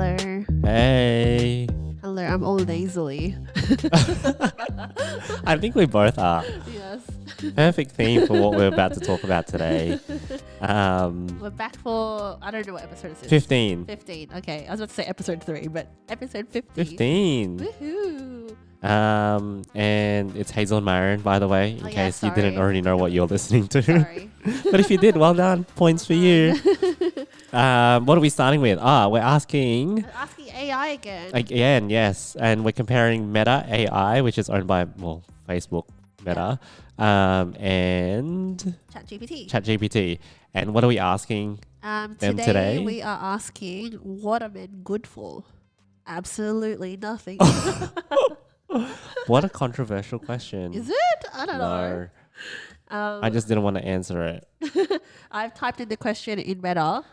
Hello. Hey. Hello, I'm all nasally. I think we both are. Yes. Perfect theme for what we're about to talk about today. We're back for, I don't know what episode this is. 15. 15. Okay, I was about to say episode 3, but episode 15. 15. Woohoo. And it's Hazel and Myron, by the way, in Oh, yeah, case you didn't sorry. already know what you're listening to. Sorry. But if you did, well done. Points for you. What are we starting with? We're asking... I'm asking AI again. Again, yes. And we're comparing Meta AI, which is owned by, Facebook Meta, and ChatGPT. And what are we asking them today? We are asking, what are men good for? Absolutely nothing. What a controversial question. Is it? I don't know. I just didn't want to answer it. I've typed in the question in Meta.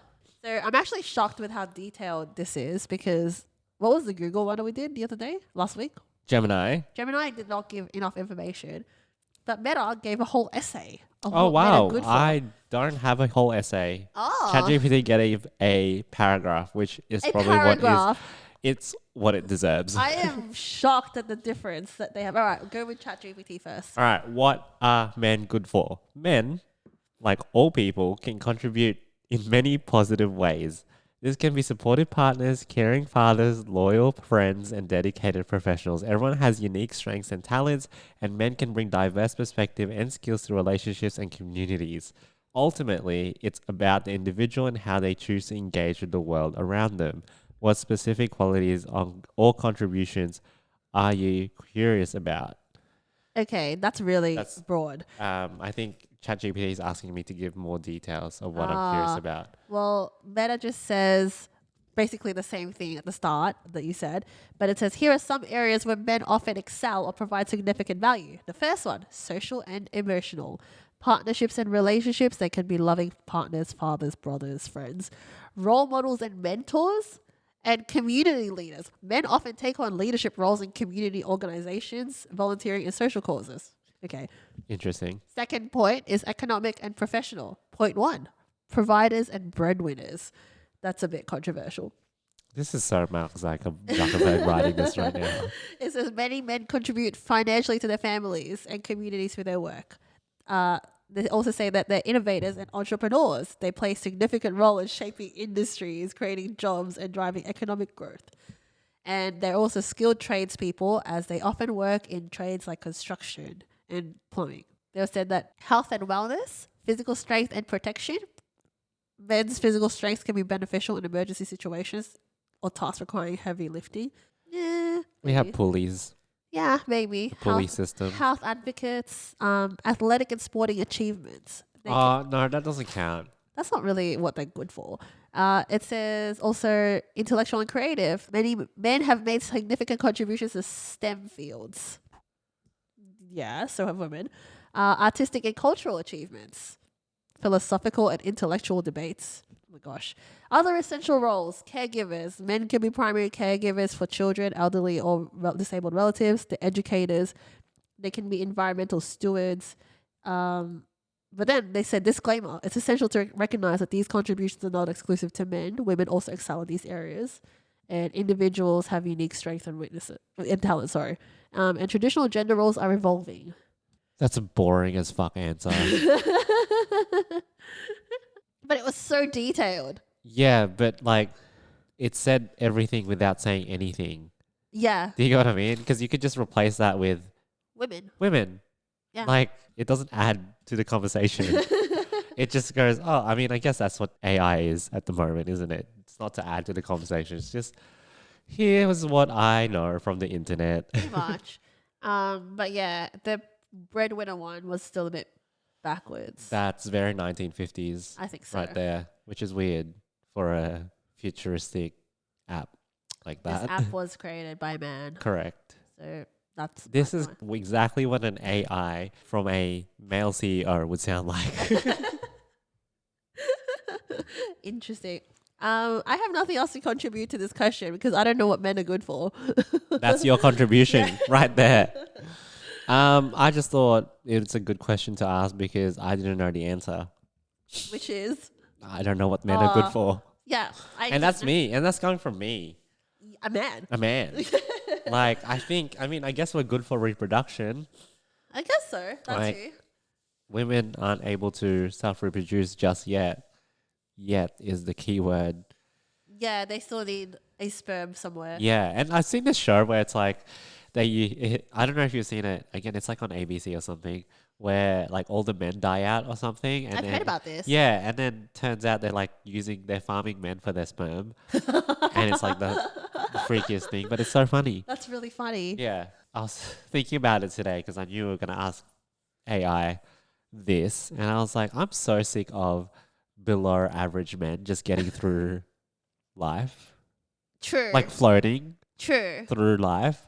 So I'm actually shocked with how detailed this is because what was the Google one that we did the other day, last week? Gemini Did not give enough information, but Meta gave a whole essay. Of Oh, what men wow. are good for. I don't have a whole essay. Oh. ChatGPT gave a paragraph, which is A probably paragraph. it's what it deserves. I am shocked at the difference that they have. All right, go with ChatGPT first. All right. What are men good for? Men, like all people, can contribute in many positive ways. This can be supportive partners, caring fathers, loyal friends, and dedicated professionals. Everyone has unique strengths and talents, and men can bring diverse perspective and skills to relationships and communities. Ultimately, it's about the individual and how they choose to engage with the world around them. What specific qualities or contributions are you curious about? Okay, that's really broad. I think ChatGPT is asking me to give more details of what I'm curious about. Well, Meta just says basically the same thing at the start that you said, but it says here are some areas where men often excel or provide significant value. The first one, social and emotional. Partnerships and relationships, they can be loving partners, fathers, brothers, friends, role models and mentors, and community leaders. Men often take on leadership roles in community organizations, volunteering, and social causes. Okay. Interesting. Second point is economic and professional. Point 1, providers and breadwinners. That's a bit controversial. This is so Mark Zuckerberg writing this right now. It says many men contribute financially to their families and communities through their work. They also say that they're innovators and entrepreneurs. They play a significant role in shaping industries, creating jobs, and driving economic growth. And they're also skilled tradespeople, as they often work in trades like construction and plumbing. They said that health and wellness, physical strength and protection. Men's physical strength can be beneficial in emergency situations or tasks requiring heavy lifting. Yeah, We have pulleys, yeah, maybe. pulley system. Health advocates, athletic and sporting achievements. No, that doesn't count. That's not really what they're good for. It says also intellectual and creative. Many men have made significant contributions to STEM fields. Yeah, so have women. Artistic and cultural achievements. Philosophical and intellectual debates. Oh my gosh. Other essential roles. Caregivers. Men can be primary caregivers for children, elderly or disabled relatives. The educators. They can be environmental stewards. But then they said, disclaimer, it's essential to recognize that these contributions are not exclusive to men. Women also excel in these areas. And individuals have unique strengths and talent, and traditional gender roles are evolving. That's a boring as fuck answer. But it was so detailed. Yeah, but like it said everything without saying anything. Yeah. Do you know what I mean? Because you could just replace that with women. Yeah. Like it doesn't add to the conversation. It just goes, I guess that's what AI is at the moment, isn't it? It's not to add to the conversation. It's just, here's what I know from the internet. Pretty much. But yeah, the breadwinner one was still a bit backwards. That's very 1950s. I think so. Right there, which is weird for a futuristic app like that. This app was created by a man. Correct. So that's... This is exactly what an AI from a male CEO would sound like. Interesting. I have nothing else to contribute to this question because I don't know what men are good for. That's your contribution right there. I just thought it's a good question to ask because I didn't know the answer. Which is? I don't know what men are good for. Yeah, And that's me. And that's coming from me, a man. a man. Like, I guess we're good for reproduction. I guess so. That's Like, true. women aren't able to self-reproduce just yet. Yet is the key word. Yeah, they still need a sperm somewhere. Yeah, and I've seen this show where it's like I don't know if you've seen it. Again, it's like on ABC or something where like all the men die out or something, and I've then heard about this. yeah, and then turns out they're like they're farming men for their sperm, and it's like the freakiest thing, but it's so funny. That's really funny. Yeah, I was thinking about it today because I knew we were gonna ask AI this, and I was like, I'm so sick of below average men just getting through life, True. like floating True. through life.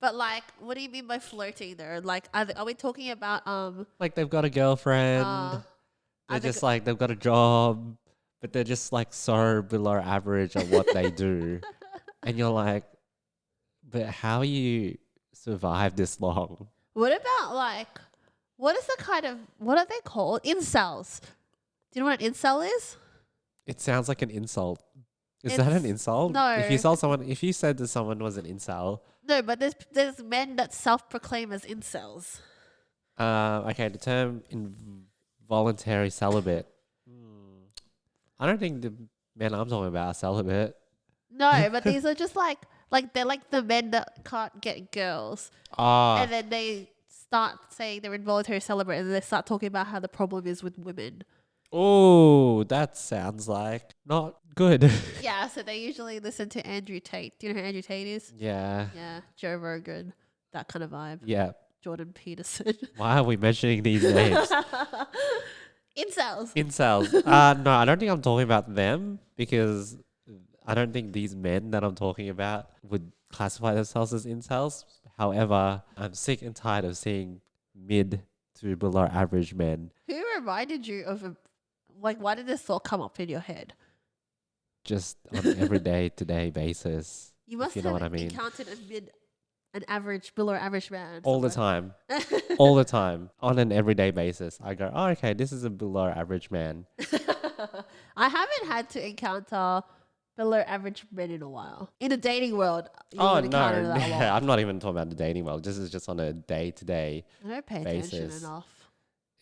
But like, what do you mean by flirting there? Like, are we talking about Like they've got a girlfriend, are they're the just like they've got a job, but they're just like so below average at what they do, and you're like, but how you survive this long? what about like, what is the kind of what are they called? Incels. Do you know what an incel is? It sounds like an insult. Is that an It's- insult? no. If you said that someone was an incel, No, but there's men that self-proclaim as incels. okay, the term involuntary celibate. I don't think the men I'm talking about are celibate. No, but these are just like they're like the men that can't get girls, Ah, and then they start saying they're involuntary celibate, and they start talking about how the problem is with women. oh, that sounds like not good. Yeah, so they usually listen to Andrew Tate. Do you know who Andrew Tate is? Yeah, Yeah, Joe Rogan, that kind of vibe. yeah. Jordan Peterson. Why are we mentioning these names? Incels. Incels. No, I don't think I'm talking about them because I don't think these men that I'm talking about would classify themselves as incels. However, I'm sick and tired of seeing mid to below average men Who reminded you of why did this thought come up in your head? just on an everyday to day basis. You must you know have what I mean. encountered an average, below average man. All the somewhere. time. All the time. On an everyday basis. I go, oh, okay, this is a below average man. I haven't had to encounter below average men in a while. In the dating world, you Oh, would no. encounter that a lot. I'm not even talking about the dating world. This is just on a day to day. I don't pay attention basis. enough.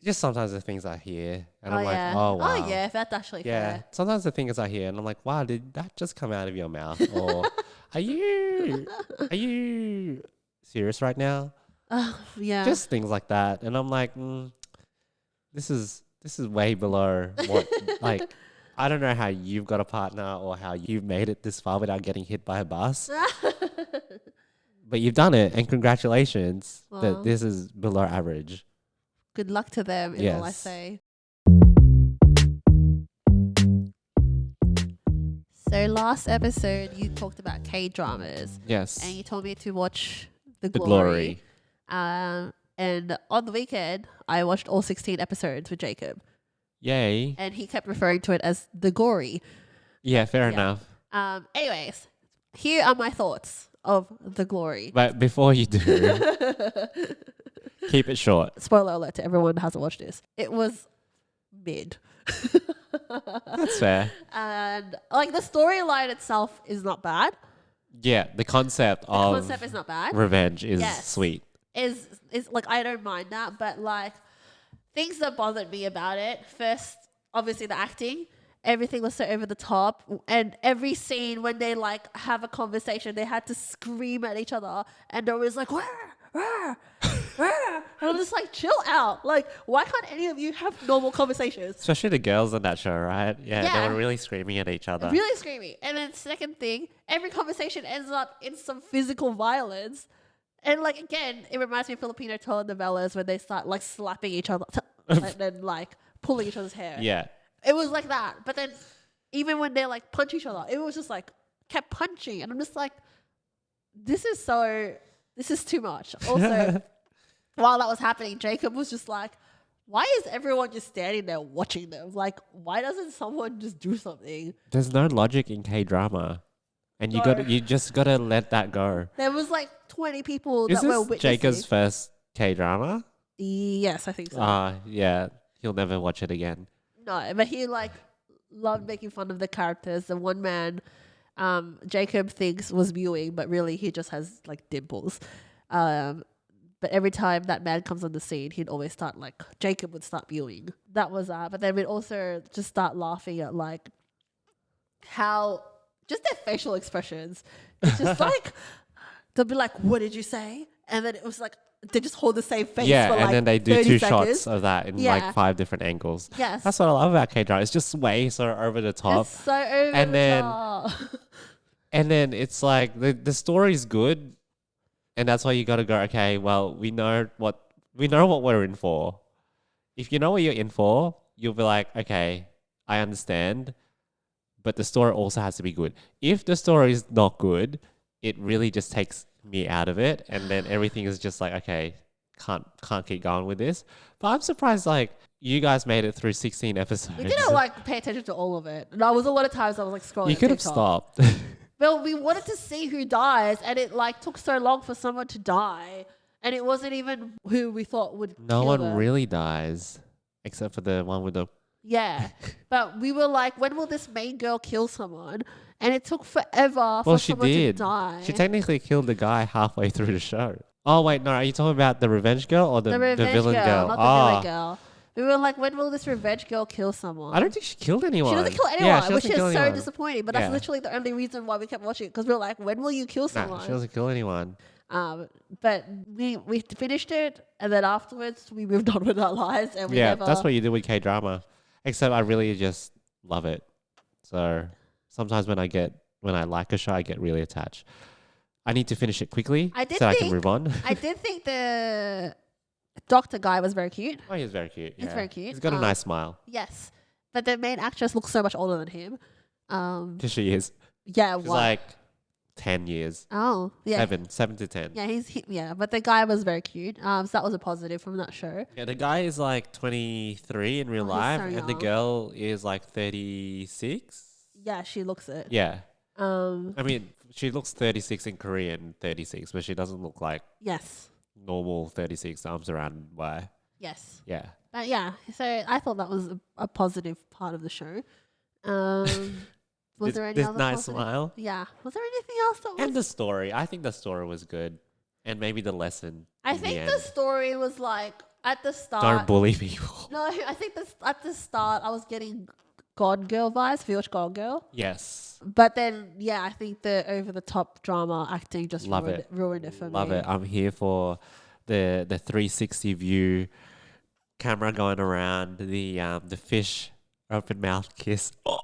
Just sometimes the things I hear and I'm yeah. like, oh, wow. Oh yeah, that's actually Yeah. fair. Sometimes the things I hear and I'm like, wow, did that just come out of your mouth? Or are you serious right now? Yeah. Just things like that. And I'm like, this is way below what like I don't know how you've got a partner or how you've made it this far without getting hit by a bus. But you've done it and congratulations Wow. that this is below average. Good luck to them is all I Yes. say. So last episode you talked about K-dramas Yes. and you told me to watch The The Glory. glory. And on the weekend I watched all 16 episodes with Jacob Yay. and he kept referring to it as The Gory. Yeah, fair Yeah. enough. Anyways, here are my thoughts of The Glory. But before you do, keep it short. Spoiler alert to everyone who hasn't watched this. It was mid. That's fair. And like the storyline itself is not bad. Yeah, the concept The of concept is not bad. revenge is Yes. sweet. Is like I don't mind that, but like things that bothered me about it. First, obviously the acting. Everything was so over the top, and every scene when they like have a conversation, they had to scream at each other, and they're always like, "Wah, wah, wah." And I'm just like, chill out. Like, why can't any of you have normal conversations? Especially the girls on that show, right? Yeah, Yeah. they were really screaming at each other. Really screaming. And then second thing, every conversation ends up in some physical violence. And like again, it reminds me of Filipino telenovelas where they start like slapping each other and then like pulling each other's hair. Yeah. It was like that. But then even when they like punch each other, it was just like kept punching. And I'm just like, this is too much. Also, while that was happening, Jacob was just like, why is everyone just standing there watching them? Like, why doesn't someone just do something? There's no logic in K-drama. And No. you just got to let that go. There was like 20 people Is that were this witnessing. Jacob's first K-drama? Yes, I think so. Yeah. He'll never watch it again. No, but he like loved making fun of the characters. The one man, Jacob thinks was mewing, but really he just has like dimples. But every time that man comes on the scene, he'd always start like Jacob would start mewing. That was but then we'd also just start laughing at like how just their facial expressions. It's just like they'll be like, "What did you say?" And then it was like they just hold the same face Yeah, for and like then they do 30 two seconds. shots of that in Yeah. like 5 different angles. Yes. That's what I love about K-drama. It's just way so over the top. It's so over And the then- top. And then it's like the story's good, and that's why you gotta go, okay, well, we know what we're in for. If you know what you're in for, you'll be like, okay, I understand, but the story also has to be good. If the story is not good, it really just takes me out of it, and then everything is just like, okay, can't keep going with this. But I'm surprised, like, you guys made it through 16 episodes. We didn't like pay attention to all of it. There was a lot of times I was like scrolling. You could have TikTok. stopped. Well, we wanted to see who dies, and it like took so long for someone to die, and it wasn't even who we thought would. No kill one them. really dies, except for the one with the. Yeah, but we were like, when will this main girl kill someone? And it took forever for Well, she someone did. to die. She technically killed the guy halfway through the show. Oh wait, no, are you talking about the revenge girl or the revenge villain girl? not the villain girl. We were like, when will this revenge girl kill someone? I don't think she killed anyone. She doesn't kill anyone, Yeah, she which doesn't is kill so anyone. disappointing. But that's Yeah. literally the only reason why we kept watching it, because we were like, when will you kill Nah, someone? she doesn't kill anyone. But we finished it, and then afterwards we moved on with our lives, and we Yeah, never. that's what you do with K-drama. Except I really just love it. So sometimes when I like a show, I get really attached. I need to finish it quickly I did so I can think- move on. I did think the doctor guy was very cute. Oh, he's very cute. He's yeah. very cute. He's got a nice smile. Yes, but the main actress looks so much older than him. Because she is. Yeah, She's what? like 10 years. Oh, yeah. 7 to 10. Yeah, yeah, but the guy was very cute. So that was a positive from that show. Yeah, the guy is like 23 in real Oh, he's life, so and the young. girl is like 36. Yeah, she looks it. Yeah. Um, I mean, she looks 36 in Korean 36, but she doesn't look like yes, normal 36 arms around by. yes. Yeah. But yeah, so I thought that was a positive part of the show. Was there any this other nice positive? smile? Yeah. Was there anything else that was? And the story. I think the story was good. And maybe the lesson. I in think the the end. story was like at the start. Don't bully people. No, I think at the start I was getting God Girl vibes, Fierce God Girl. Yes. But then, yeah, I think the over the top drama acting just Love ruined it for me. Love it. I'm here for the 360 view, camera going around, the fish open mouth kiss. Oh.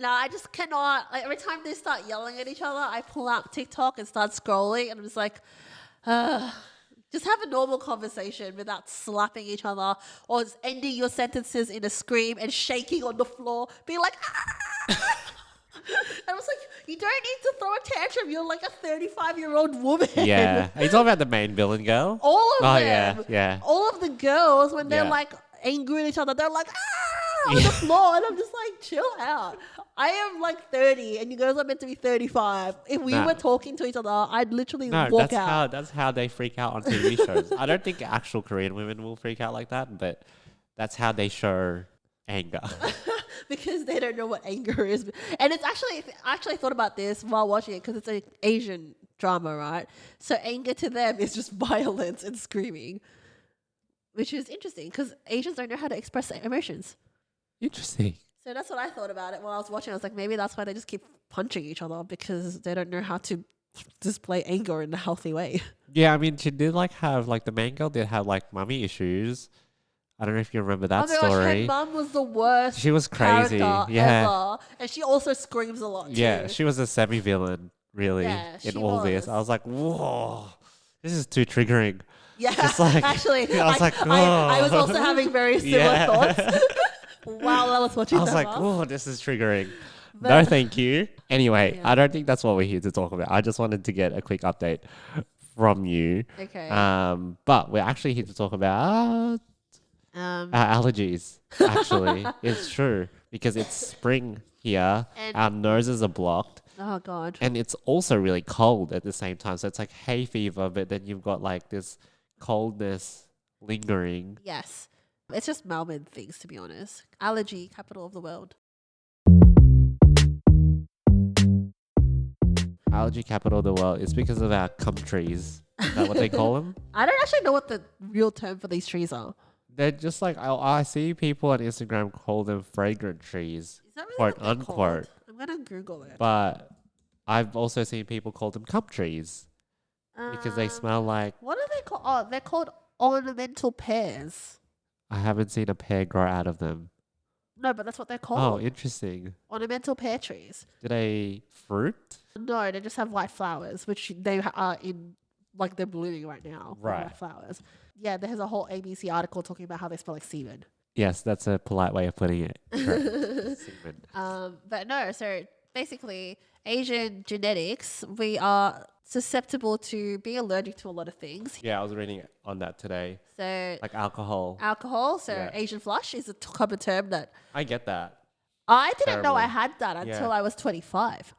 I just cannot. Like, every time they start yelling at each other, I pull out TikTok and start scrolling, and I'm just like, just have a normal conversation without slapping each other or just ending your sentences in a scream and shaking on the floor, being like, ah! I was like, you don't need to throw a tantrum. You're like a 35-year-old woman. Yeah. Are you talking about the main villain girl? All of Oh, them. yeah. All of the girls, when they're Yeah. like angry at each other, they're like, ah, on the floor. And I'm just like, chill out. I am like 30 and you guys are meant to be 35. If we Nah. were talking to each other, I'd literally No, walk out. that's how they freak out on TV shows. I don't think actual Korean women will freak out like that, but that's how they show anger. Because they don't know what anger is. And it's actually, I actually thought about this while watching it because it's an Asian drama, right? So anger to them is just violence and screaming, which is interesting because Asians don't know how to express their emotions. Interesting. So that's what I thought about it while I was watching. I was like, maybe that's why they just keep punching each other because they don't know how to display anger in a healthy way. Yeah, I mean, she did like have like the main girl did have like mummy issues. I don't know if you remember that Oh my gosh, story. her mum was the worst. She was crazy. character Yeah. ever. And she also screams a lot too. Yeah, she was a semi-villain, really, Yeah, in she all this. was. I was like, whoa, this is too triggering. Yeah, Just like- actually, I was like, I was oh. also having very similar Yeah. thoughts while I was watching I was that like, one. oh, this is triggering. But- No, thank you. Anyway, Yeah. I don't think that's what we're here to talk about. I just wanted to get a quick update from you. Okay. But we're actually here to talk about allergies. Actually, it's true because it's spring here. And- Our noses are blocked. Oh god. And it's also really cold at the same time. So it's like hay fever, but then you've got like this coldness lingering. Yes. It's just Melbourne things, to be honest. Allergy, capital of the world. Allergy capital of the world. It's because of our cum trees. Is that what they call them? I don't actually know what the real term for these trees are. They're just like, I see people on Instagram call them fragrant trees, Is that really quote what they're unquote. called? I'm gonna Google it. But I've also seen people call them cum trees because they smell like. What are they called? Oh, they're called ornamental pears. I haven't seen a pear grow out of them. No, but that's what they're Oh, called. interesting. Ornamental pear trees. Do they fruit? No, they just have white flowers, which they are in, like they're blooming right now. Right. White flowers. Yeah, there's a whole ABC article talking about how they smell like semen. Yes, that's a polite way of putting it. Correct. Semen. But no, so basically, Asian genetics, we are susceptible to being allergic to a lot of things. Yeah, I was reading on that today. So, Like alcohol. alcohol, so Yeah. Asian flush is a common term that I get that. I didn't know I Terrible. had that until Yeah. I was 25.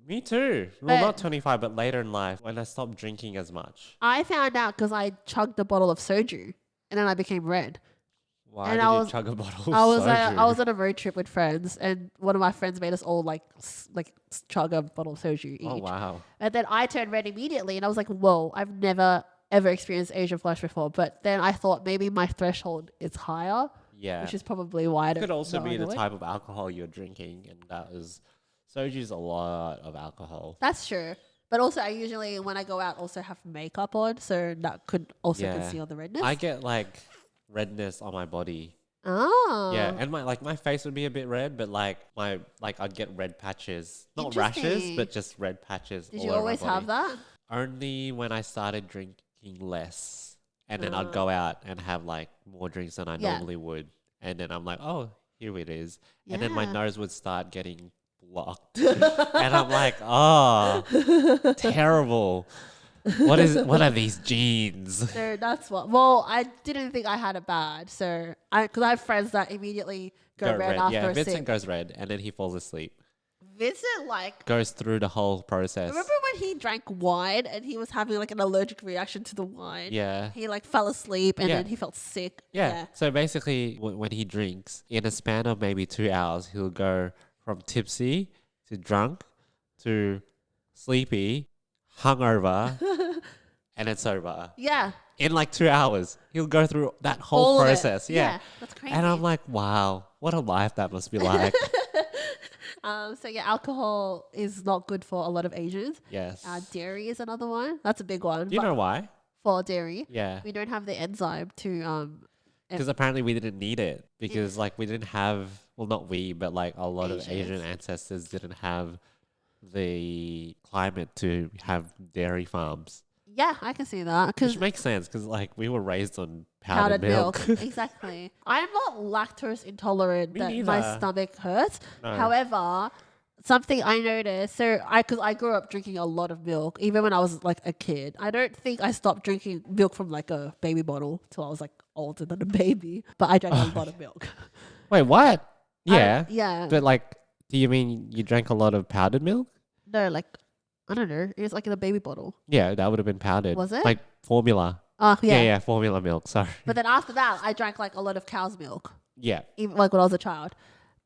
Me too. Well, But- not 25, but later in life when I stopped drinking as much. I found out because I chugged a bottle of soju and then I became red. Why And did I you was- chug a bottle of I was soju? on a road trip with friends, and one of my friends made us all chug a bottle of soju each. Oh, wow. And then I turned red immediately, and I was like, "Whoa! I've never ever experienced Asian flush before." But then I thought maybe my threshold is higher, Yeah. which is probably why I It don't. could also know be the it. type of alcohol you're drinking, and that is soju's a lot of alcohol. That's true. But also, I usually when I go out also have makeup on, so that could also Yeah. conceal the redness. I get like redness on my body. Oh, Yeah, and my face would be a bit red, but I'd get red patches, not rashes, Interesting. but just red patches. Did all you over my always have body. that? Only when I started drinking less, and then I'd go out and have like more drinks than I Yeah. normally would, and then I'm like, oh, here it is, and then my Yeah. nose would start getting blocked, and I'm like, oh, terrible. What are these genes? So that's what. Well, I didn't think I had it bad. So because I have friends that immediately go red after Yeah, a Vincent sip. goes red, and then he falls asleep. Vincent, like, Goes through the whole process. remember when he drank wine and he was having like an allergic reaction to the wine? Yeah. He like fell asleep and Yeah. then he felt sick. Yeah. So basically, when he drinks, in a span of maybe 2 hours, he'll go from tipsy to drunk to sleepy, hungover, and then sober. Yeah. In like 2 hours, he'll go through that whole All of it. process. Yeah. That's crazy. And I'm like, wow, what a life that must be like. So yeah, alcohol is not good for a lot of Asians. Yes. Dairy is another one. That's a big one. Do you But know why? for dairy, Yeah. we don't have the enzyme to Because apparently we didn't need it because like we didn't have, well, not we, but like a lot of Asian Asians. ancestors didn't have the climate to have dairy farms, yeah, I can see that because which makes sense because like we were raised on powdered powdered milk. exactly. I'm not lactose intolerant Me that my neither. stomach hurts. No. However, something I noticed, so because I grew up drinking a lot of milk, even when I was like a kid. I don't think I stopped drinking milk from like a baby bottle till I was like older than a baby, but I drank a lot of milk. Wait, what? Yeah, Yeah. but like, do you mean you drank a lot of powdered milk? No, like, I don't know. It was like in a baby bottle. Yeah, that would have been powdered. Was it? Like formula? Oh, yeah. Yeah, formula milk. Sorry. But then after that, I drank like a lot of cow's milk, Yeah. even like when I was a child.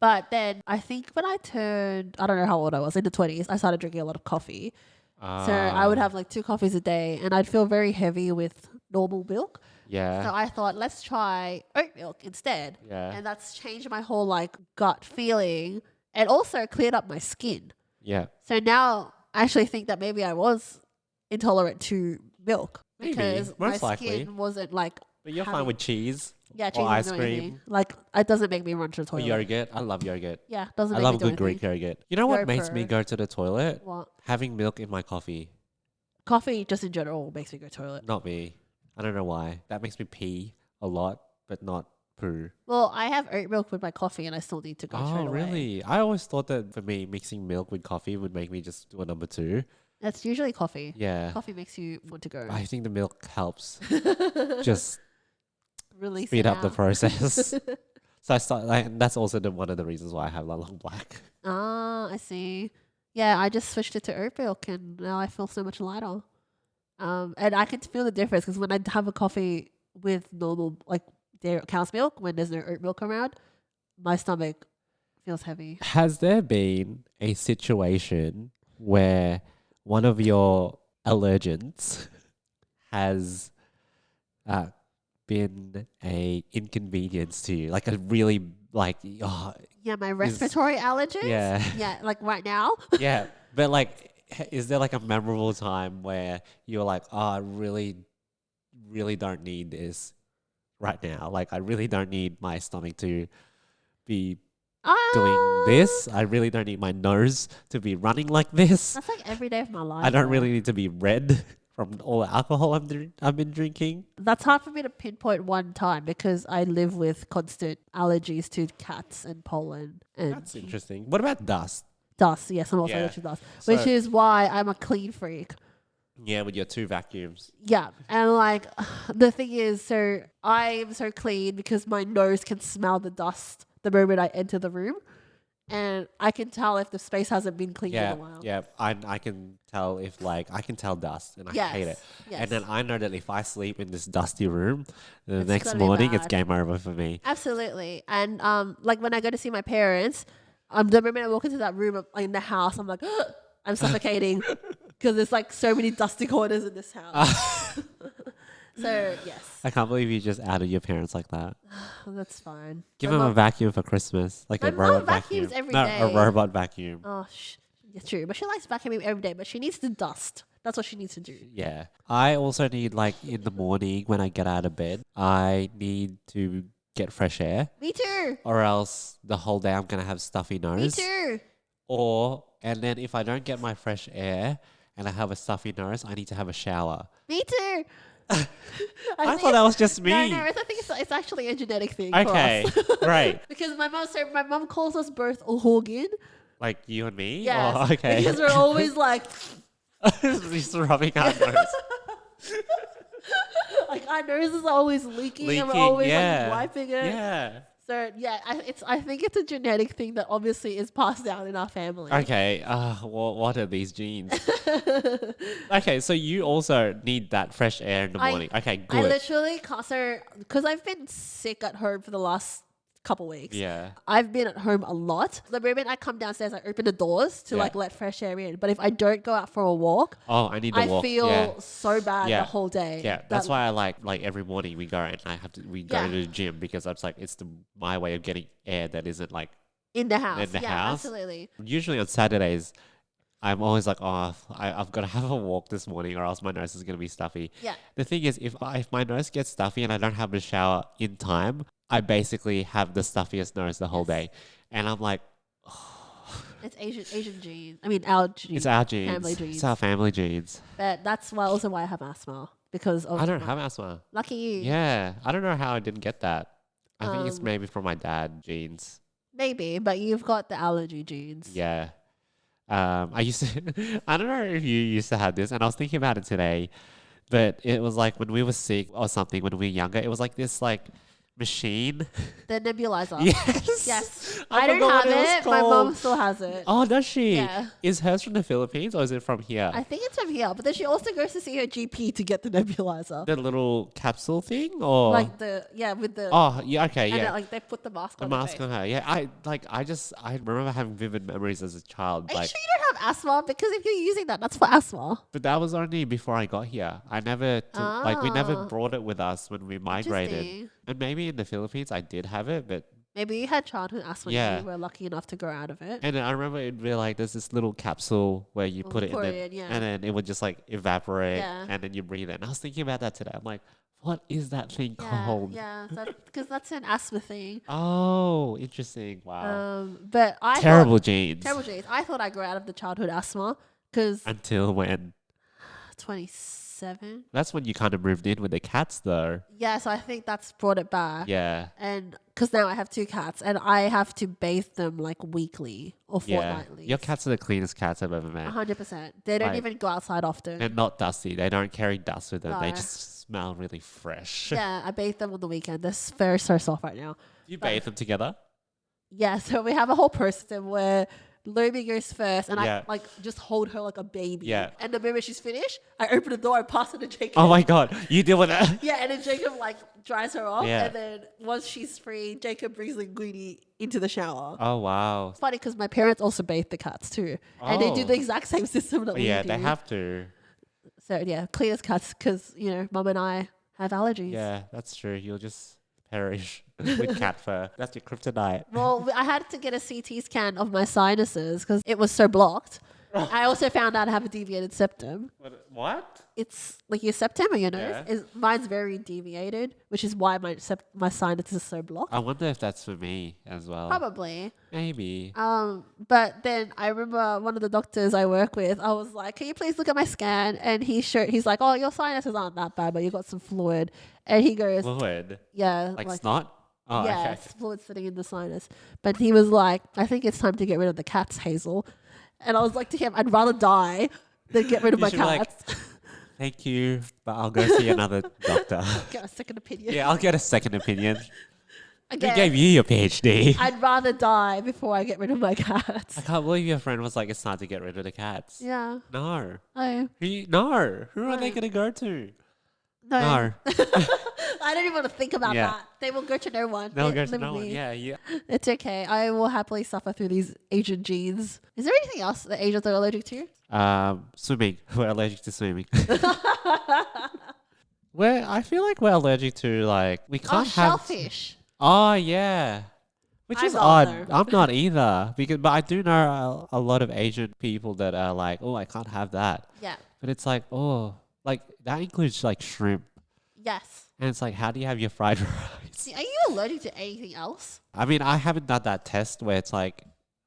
But then I think when I turned, I don't know how old I was, in the 20s, I started drinking a lot of coffee. So I would have like 2 coffees a day and I'd feel very heavy with normal milk. Yeah. So I thought, let's try oat milk instead. Yeah. And that's changed my whole like gut feeling and also cleared up my skin. Yeah. So now I actually think that maybe I was intolerant to milk Maybe, because my most likely. skin wasn't like, But you're having- fine with cheese yeah, or cheese ice doesn't do anything. cream Like it doesn't make me run to the or toilet. yogurt. I love yogurt. Yeah, doesn't I make love me do good Greek anything. yogurt. You know what makes me Yogurt. go to the toilet? What? Having milk in my coffee. Coffee just in general makes me go toilet. Not me. I don't know why. That makes me pee a lot, but not poo. Well, I have oat milk with my coffee and I still need to go straight Oh, away. really? I always thought that for me, mixing milk with coffee would make me just do a number 2. That's usually coffee. Yeah. Coffee makes you want to go. I think the milk helps just Release speed it up the out. process. So I start, like, that's also one of the reasons why I have La Long Black. Ah, I see. Yeah, I just switched it to oat milk and now I feel so much lighter. And I can feel the difference because when I have a coffee with normal, like cow's milk, when there's no oat milk around, my stomach feels heavy. Has there been a situation where one of your allergens has uh, been a inconvenience to you? Like a really like Yeah, my respiratory allergies. yeah. Yeah, like right now. Yeah, but like, is there like a memorable time where you're like, oh, I really, really don't need this right now. Like, I really don't need my stomach to be doing Ah, this. I really don't need my nose to be running like this. that's like every day of my life. I don't though. really need to be red from all the alcohol I've been drinking. That's hard for me to pinpoint one time because I live with constant allergies to cats and pollen and That's interesting. What about dust? dust. Yes, I'm also Yeah. allergic to dust, So- which is why I'm a clean freak. Yeah, with your 2 vacuums. Yeah, and like the thing is, so I'm so clean because my nose can smell the dust the moment I enter the room, and I can tell if the space hasn't been cleaned in Yeah, a while. yeah. I can tell if like I can tell dust and I hate it. Yes. And then I know that if I sleep in this dusty room, the It's next gonna be morning it's bad. game over for me. Absolutely. And like when I go to see my parents, the moment I walk into that room in the house, I'm like, I'm suffocating because there's like so many dusty corners in this house. So yes, I can't believe you just outed your parents like that. that's fine. Give My them a mum- vacuum for Christmas, like My a mum robot vacuums vacuum. every no, day. a robot vacuum. Oh, yeah, true. But she likes vacuuming every day, but she needs to dust. That's what she needs to do. Yeah. I also need like in the morning when I get out of bed, I need to get fresh air, Me too. or else the whole day I'm gonna have stuffy Me nose. too. And then if I don't get my fresh air and I have a stuffy nose, I need to have a shower. Me too. I think thought that was just me. No, I think it's actually a genetic thing. Okay, For us. right. Because my mom calls us both Uhogin. Like you and me? Yes. Oh, okay. Because we're always like, Just rubbing our nose. like our noses are always leaking and we're Leaking, always yeah. like wiping it. Yeah. So yeah, I think it's a genetic thing that obviously is passed down in our family. Okay. Well, what are these genes? Okay, so you also need that fresh air in the I- morning. Okay, I good. literally can't, so because I've been sick at home for the last couple weeks. Yeah. I've been at home a lot. The moment I come downstairs, I open the doors to Yeah. like let fresh air in. But if I don't go out for a walk, Oh, I need to I walk. feel yeah. so bad Yeah. the whole day. Yeah, that's that- why I like every morning we go and we go Yeah. to the gym because it's like it's my way of getting air that isn't like in the house. in the yeah, house. absolutely. usually on Saturdays. I'm always like, oh, I've got to have a walk this morning, or else my nose is gonna be stuffy. Yeah. The thing is, if my nose gets stuffy and I don't have a shower in time, I basically have the stuffiest nose the whole Yes. day, and I'm like, It's Asian genes. I mean, our genes. it's our genes, Family genes. it's our family genes. But that's also why I have asthma. Because of I don't have asthma. Lucky you. Yeah, I don't know how I didn't get that. I think it's Um, maybe from my dad genes. Maybe, but you've got the allergy genes. Yeah. I used to, I don't know if you used to have this, and I was thinking about it today, but it was like when we were sick or something when we were younger, it was like this like machine. The nebulizer. Yes. Yes. I I don't forgot have what it was it. My mom called. still has it. Oh, does she? Yeah. Is hers from the Philippines or is it from here? I think it's from here, but then she also goes to see her GP to get the nebulizer. The little capsule thing or Like with the Oh, yeah, okay, and yeah. then, like they put the mask The on. her mask face. on her. Yeah, I remember having vivid memories as a child. Are you Like sure you don't have asthma? Because if you're using that, that's for asthma. but that was only before I got here. I never we never Ah. brought it with us when we migrated. Interesting. And maybe in the Philippines I did have it, but Maybe you had childhood asthma Yeah. and you were lucky enough to grow out of it. and then I remember it'd be like there's this little capsule where you put it in, pour then, it in, yeah. and then it would just like evaporate, Yeah. and then you breathe it. And I was thinking about that today. I'm like, what is that thing Yeah, called? yeah, because that's an asthma thing. Oh, interesting. Wow. But I Terrible thought, genes. terrible genes. I thought I grew out of the childhood asthma because Until when? 27. That's when you kind of moved in with the cats, though. Yeah, so I think that's brought it back. Yeah. And because now I have 2 cats and I have to bathe them like weekly or Yeah. fortnightly. Your cats are the cleanest cats I've ever met. 100%. They don't Like- even go outside often. They're not dusty. They don't carry dust with them. They No. just smell really fresh. Yeah, I bathe them on the weekend. They're so soft right now. You bathe them together? Yeah, so we have a whole process where Lumi goes first, and Yeah. I like just hold her like a baby. Yeah. And the moment she's finished, I open the door and pass it to Jacob. Oh my god, you deal with that. Yeah, and then Jacob like dries her off, Yeah. and then once she's free, Jacob brings Linguini into the shower. Oh wow. It's funny because my parents also bathe the cats too, and they do Oh. the exact same system that we Yeah, do. they have to. So yeah, clean as cats because Mum and I have allergies. Yeah, that's true. You'll just perish with cat fur. That's your kryptonite. Well, I had to get a CT scan of my sinuses because it was so blocked. I also found out I have a deviated septum. What? It's like your septum or your nose. Yeah. Mine's very deviated, which is why my sinus is so blocked. I wonder if that's for me as well. Probably. Maybe. But then I remember one of the doctors I work with, I was like, can you please look at my scan? And he's like, oh, your sinuses aren't that bad, but you got some fluid. And he goes, Fluid. yeah. Like snot? Oh, yeah, okay. it's fluid sitting in the sinus. But he was like, I think it's time to get rid of the cats, Hazel. And I was like to him, I'd rather die than get rid of You my should be like, cats. Thank you, but I'll go see another doctor. Get a second opinion. Yeah, I'll get a second opinion. Who Again, gave you your PhD? I'd rather die before I get rid of my cats. I can't believe your friend was like, it's time to get rid of the cats. Yeah. No. Oh, No. Who are they No. going to go to? no. No. I don't even want to think about Yeah. that. They will go to no one. They'll They go to live no with one. me. Yeah. It's okay. I will happily suffer through these Asian genes. Is there anything else that Asians are allergic to? Swimming. We're allergic to swimming. I feel like we're allergic to we Oh, can't have. shellfish. Oh yeah, which I'm is not odd. though. I'm not either but I do know a lot of Asian people that are like, oh, I can't have that. Yeah. But it's like, oh, that includes shrimp, Yes. and it's like, how do you have your fried rice? See, are you allergic to anything else? I mean, I haven't done that test where it's like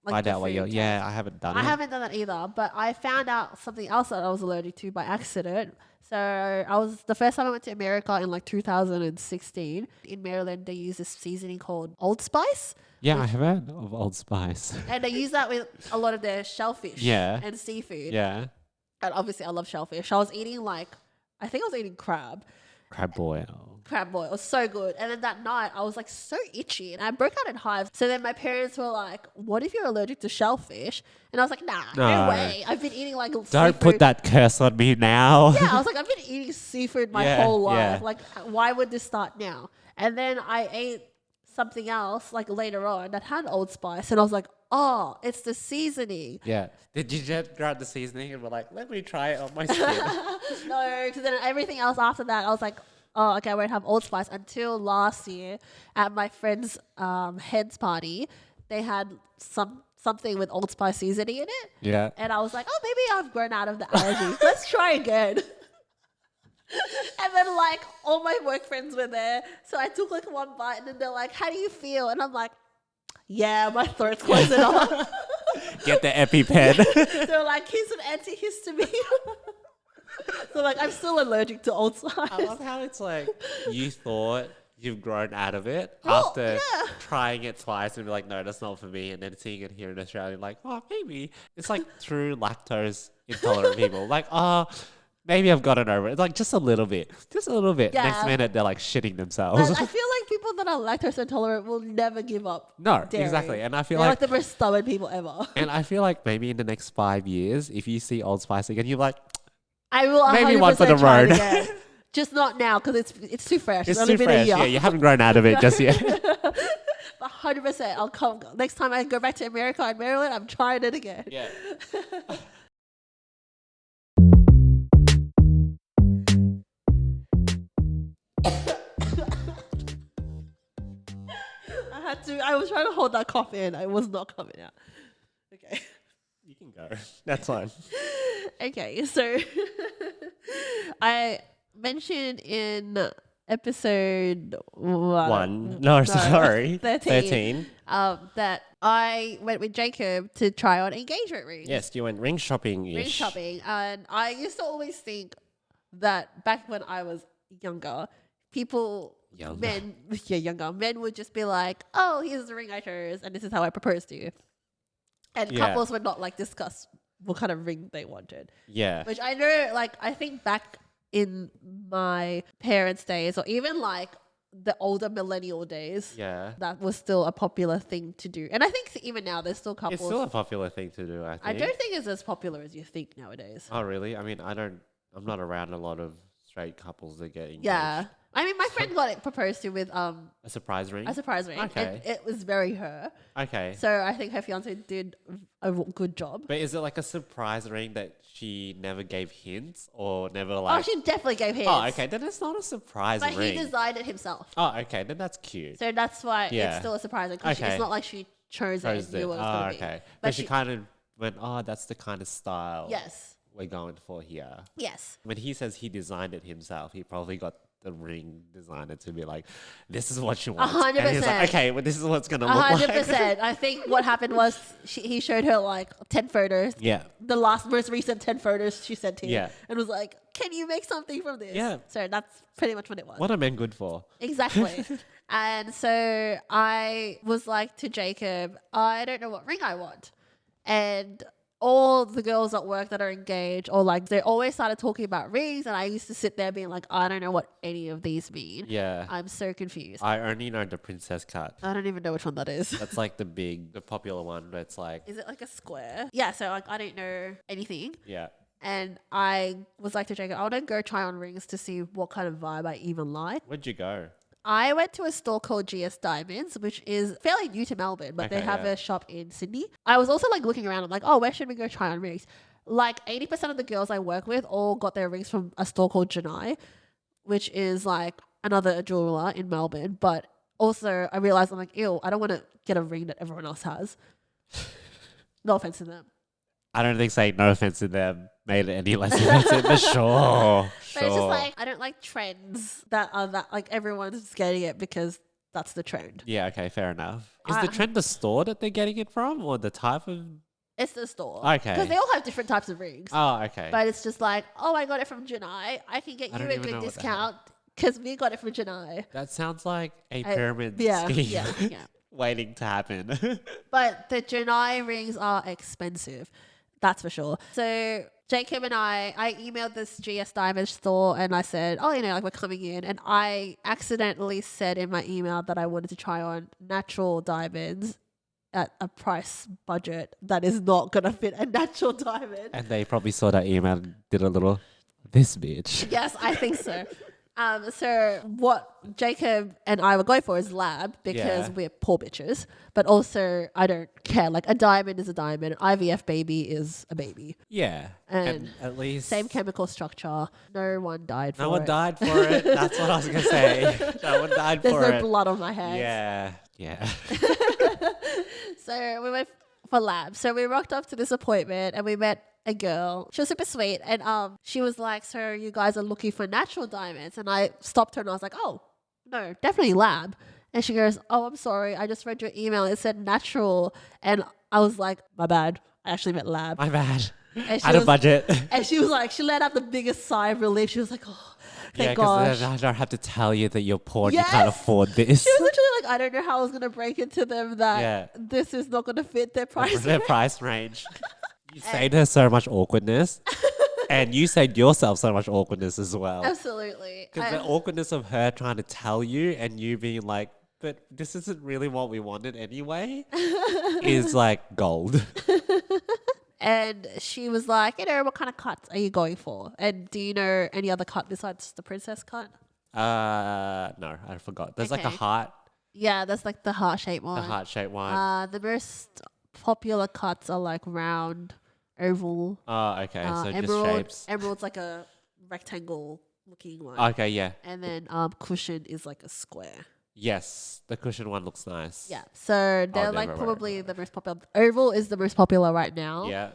find the out what food you're. test? Yeah, I haven't done I it. haven't done that either, but I found out something else that I was allergic to by accident. So the first time I went to America in 2016. In Maryland, they use this seasoning called Old Spice, Yeah, I have heard of Old Spice. and they use that with a lot of their shellfish Yeah. and seafood. Yeah, And obviously, I love shellfish. I was eating I think I was eating crab. crab boil. Crab boil. It was so good. And then that night, I was so itchy and I broke out in hives. So then my parents were like, what if you're allergic to shellfish? And I was like, nah, no No. way. I've been eating Don't seafood. put that curse on me now. Yeah, I was like, I've been eating seafood my Yeah, whole yeah. life. Why would this start now? And then I ate something else later on that had Old Spice. And I was like, oh, it's the seasoning. Yeah. Did you just grab the seasoning and were like, let me try it on my skin? No, because then everything else after that, I was like, oh, okay, I won't have Old Spice until last year at my friend's hen's party. They had something with Old Spice seasoning in it. Yeah. And I was like, oh, maybe I've grown out of the allergy. Let's try again. And then all my work friends were there. So I took one bite and then they're like, how do you feel? And I'm like, yeah, my throat's closing off. Get the EpiPen. They're like, here's an antihistamine. So I'm still allergic to Old Spice. I love how it's you thought you've grown out of it Well, after yeah. trying it twice and be like, no, that's not for me. And then seeing it here in Australia, oh, maybe. It's true lactose intolerant people. Maybe I've gotten over it. Just a little bit. Just a little bit. Yeah. Next minute, they're shitting But themselves. I feel like people that are lactose intolerant will never give up. No, dairy. exactly. And I feel They're the most stubborn people ever. and I feel maybe in the next 5 years, if you see Old Spice again, you're like, I will maybe 100% one for the try it road. again. Just not now because it's too fresh. it's only too been fresh. a year. Yeah, you haven't grown out of it just yet. But 100%, I'll come next time I go back to America and Maryland. I'm trying it again. Yeah. I was trying to hold that cough in. It was not coming out. Okay. You can go. That's fine. Okay, so I mentioned in episode One. No, sorry. 13. That I went with Jacob to try on engagement rings. Yes, you went ring shopping-ish. Ring shopping. And I used to always think that back when I was younger, men would just be like, oh, here's the ring I chose and this is how I proposed to you. And Yeah. couples would not discuss what kind of ring they wanted. Yeah. Which I know, I think back in my parents' days, or even the older millennial days. Yeah. That was still a popular thing to do. And I think even now there's still couples. It's still a popular thing to do, I think. I don't think it's as popular as you think nowadays. Oh, really? I mean, I'm not around a lot of straight couples that get engaged. Yeah. I mean, my friend got it proposed to with A surprise ring? a surprise ring. Okay. And it was very her. Okay. So I think her fiance did a good job. But is it like a surprise ring that she never gave hints or never Oh, like... she definitely gave hints. Oh, okay. Then it's not a surprise But ring. he designed it himself. Oh, okay. Then that's cute. So that's why Yeah. it's still a surprise. Because Okay. it's not like she chose it and Chose it. knew what it was Oh, going to be. okay. But But she kind of went, oh, that's the kind of style Yes. we're going for here. Yes. When he says he designed it himself, he probably got the ring designer to be like, this is what you want. 100%. And he's like, okay, well, this is what's going to look like. 100%. I think what happened was he showed her like 10 photos. Yeah. The most recent 10 photos she sent him. Yeah. And was like, can you make something from this? Yeah. So that's pretty much what it was. What are men good for? Exactly. And so I was like to Jacob, I don't know what ring I want. And all the girls at work that are engaged or like they always started talking about rings and I used to sit there being like, I don't know what any of these mean. Yeah. I'm so confused. I only know the princess cut. I don't even know which one that is. That's like the popular one where it's like, Is it like a square? Yeah, so like I don't know anything. yeah. And I was like to Jacob, I want to go try on rings to see what kind of vibe I even like. Where'd you go? I went to a store called GS Diamonds, which is fairly new to Melbourne, but they Okay, have yeah. a shop in Sydney. I was also like looking around. I'm like, oh, where should we go try on rings? Like 80% of the girls I work with all got their rings from a store called Janai, which is like another jeweler in Melbourne. But also I realized I'm like, ew, I don't want to get a ring that everyone else has. No offense to them. I don't think saying no offense to them made it any less offensive, but sure. But it's just like, I don't like trends that are that, like everyone's getting it because that's the trend. Yeah, okay, fair enough. Is the trend the store that they're getting it from or the type of... It's the store. Okay. Because they all have different types of rings. Oh, okay. But it's just like, oh, I got it from Janai. I can get I you don't a even good know what that discount because we got it from Janai. That sounds like a pyramid Yeah, scheme yeah, yeah. waiting to happen. But the Janai rings are expensive. That's for sure. So Jacob and I emailed this GS Diamond store and I said, oh, you know, like we're coming in. And I accidentally said in my email that I wanted to try on natural diamonds at a price budget that is not going to fit a natural diamond. And they probably saw that email and did a little, this bitch. Yes, I think so. So what Jacob and I were going for is lab because Yeah. we're poor bitches. But also, I don't care. Like, a diamond is a diamond. An IVF baby is a baby. Yeah. And at least... Same chemical structure. No one died for it. No one died for it. That's what I was going to say. No one died There's for no it. blood on my hands. Yeah. Yeah. So we went for lab. So we rocked up to this appointment and we met a girl. She was super sweet. And she was like, so you guys are looking for natural diamonds? And I stopped her and I was like, oh, no, definitely lab. And she goes, oh, I'm sorry. I just read your email. It said natural. And I was like, my bad. I actually meant lab. My bad. And she Out of was- budget. And she was like, she let out the biggest sigh of relief. She was like, oh, Yeah, thank gosh. because I don't have to tell you that you're poor and you Yes! can't afford this. She was literally like, I don't know how I was going to break it to them that Yeah. this is not going to fit their price. Their price range. You saved her so much awkwardness. And you saved yourself so much awkwardness as well. Absolutely. Because the awkwardness of her trying to tell you and you being like, but this isn't really what we wanted anyway, is like gold. And she was like, you know, what kind of cuts are you going for? And do you know any other cut besides the princess cut? No, I forgot. There's like a Okay. heart, Yeah, that's like the heart-shaped one. the heart-shaped one. The most popular cuts are like round, oval. Oh, okay. So emerald. just shapes. Emerald's like a rectangle looking one. Okay, yeah. And then cushion is like a square. Yes, the cushion one looks nice. Yeah. So they're never like wear probably the most popular. Oval is the most popular right now. Yeah.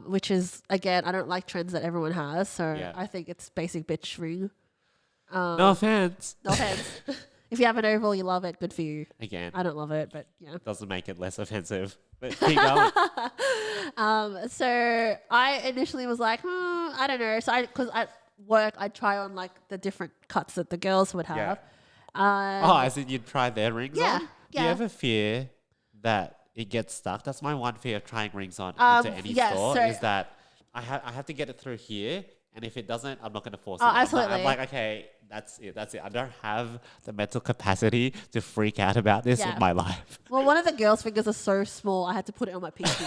Which is, again, I don't like trends that everyone has. So Yeah. I think it's basic bitch ring. No offense. No offense. If you have an oval, you love it. Good for you. Again, I don't love it, but yeah. doesn't make it less offensive. But keep going. So I initially was like, I don't know. So because at work, I'd try on like the different cuts that the girls would have. Oh, as in you'd try their rings Yeah, on? Do yeah. you ever fear that it gets stuck? That's my one fear of trying rings on into any yeah, store so- is that I have to get it through here And if it doesn't, I'm not going to force Oh, it. absolutely. I'm like, okay, that's it. That's it. I don't have the mental capacity to freak out about this Yeah. in my life. Well, one of the girls' fingers are so small, I had to put it on my pinky.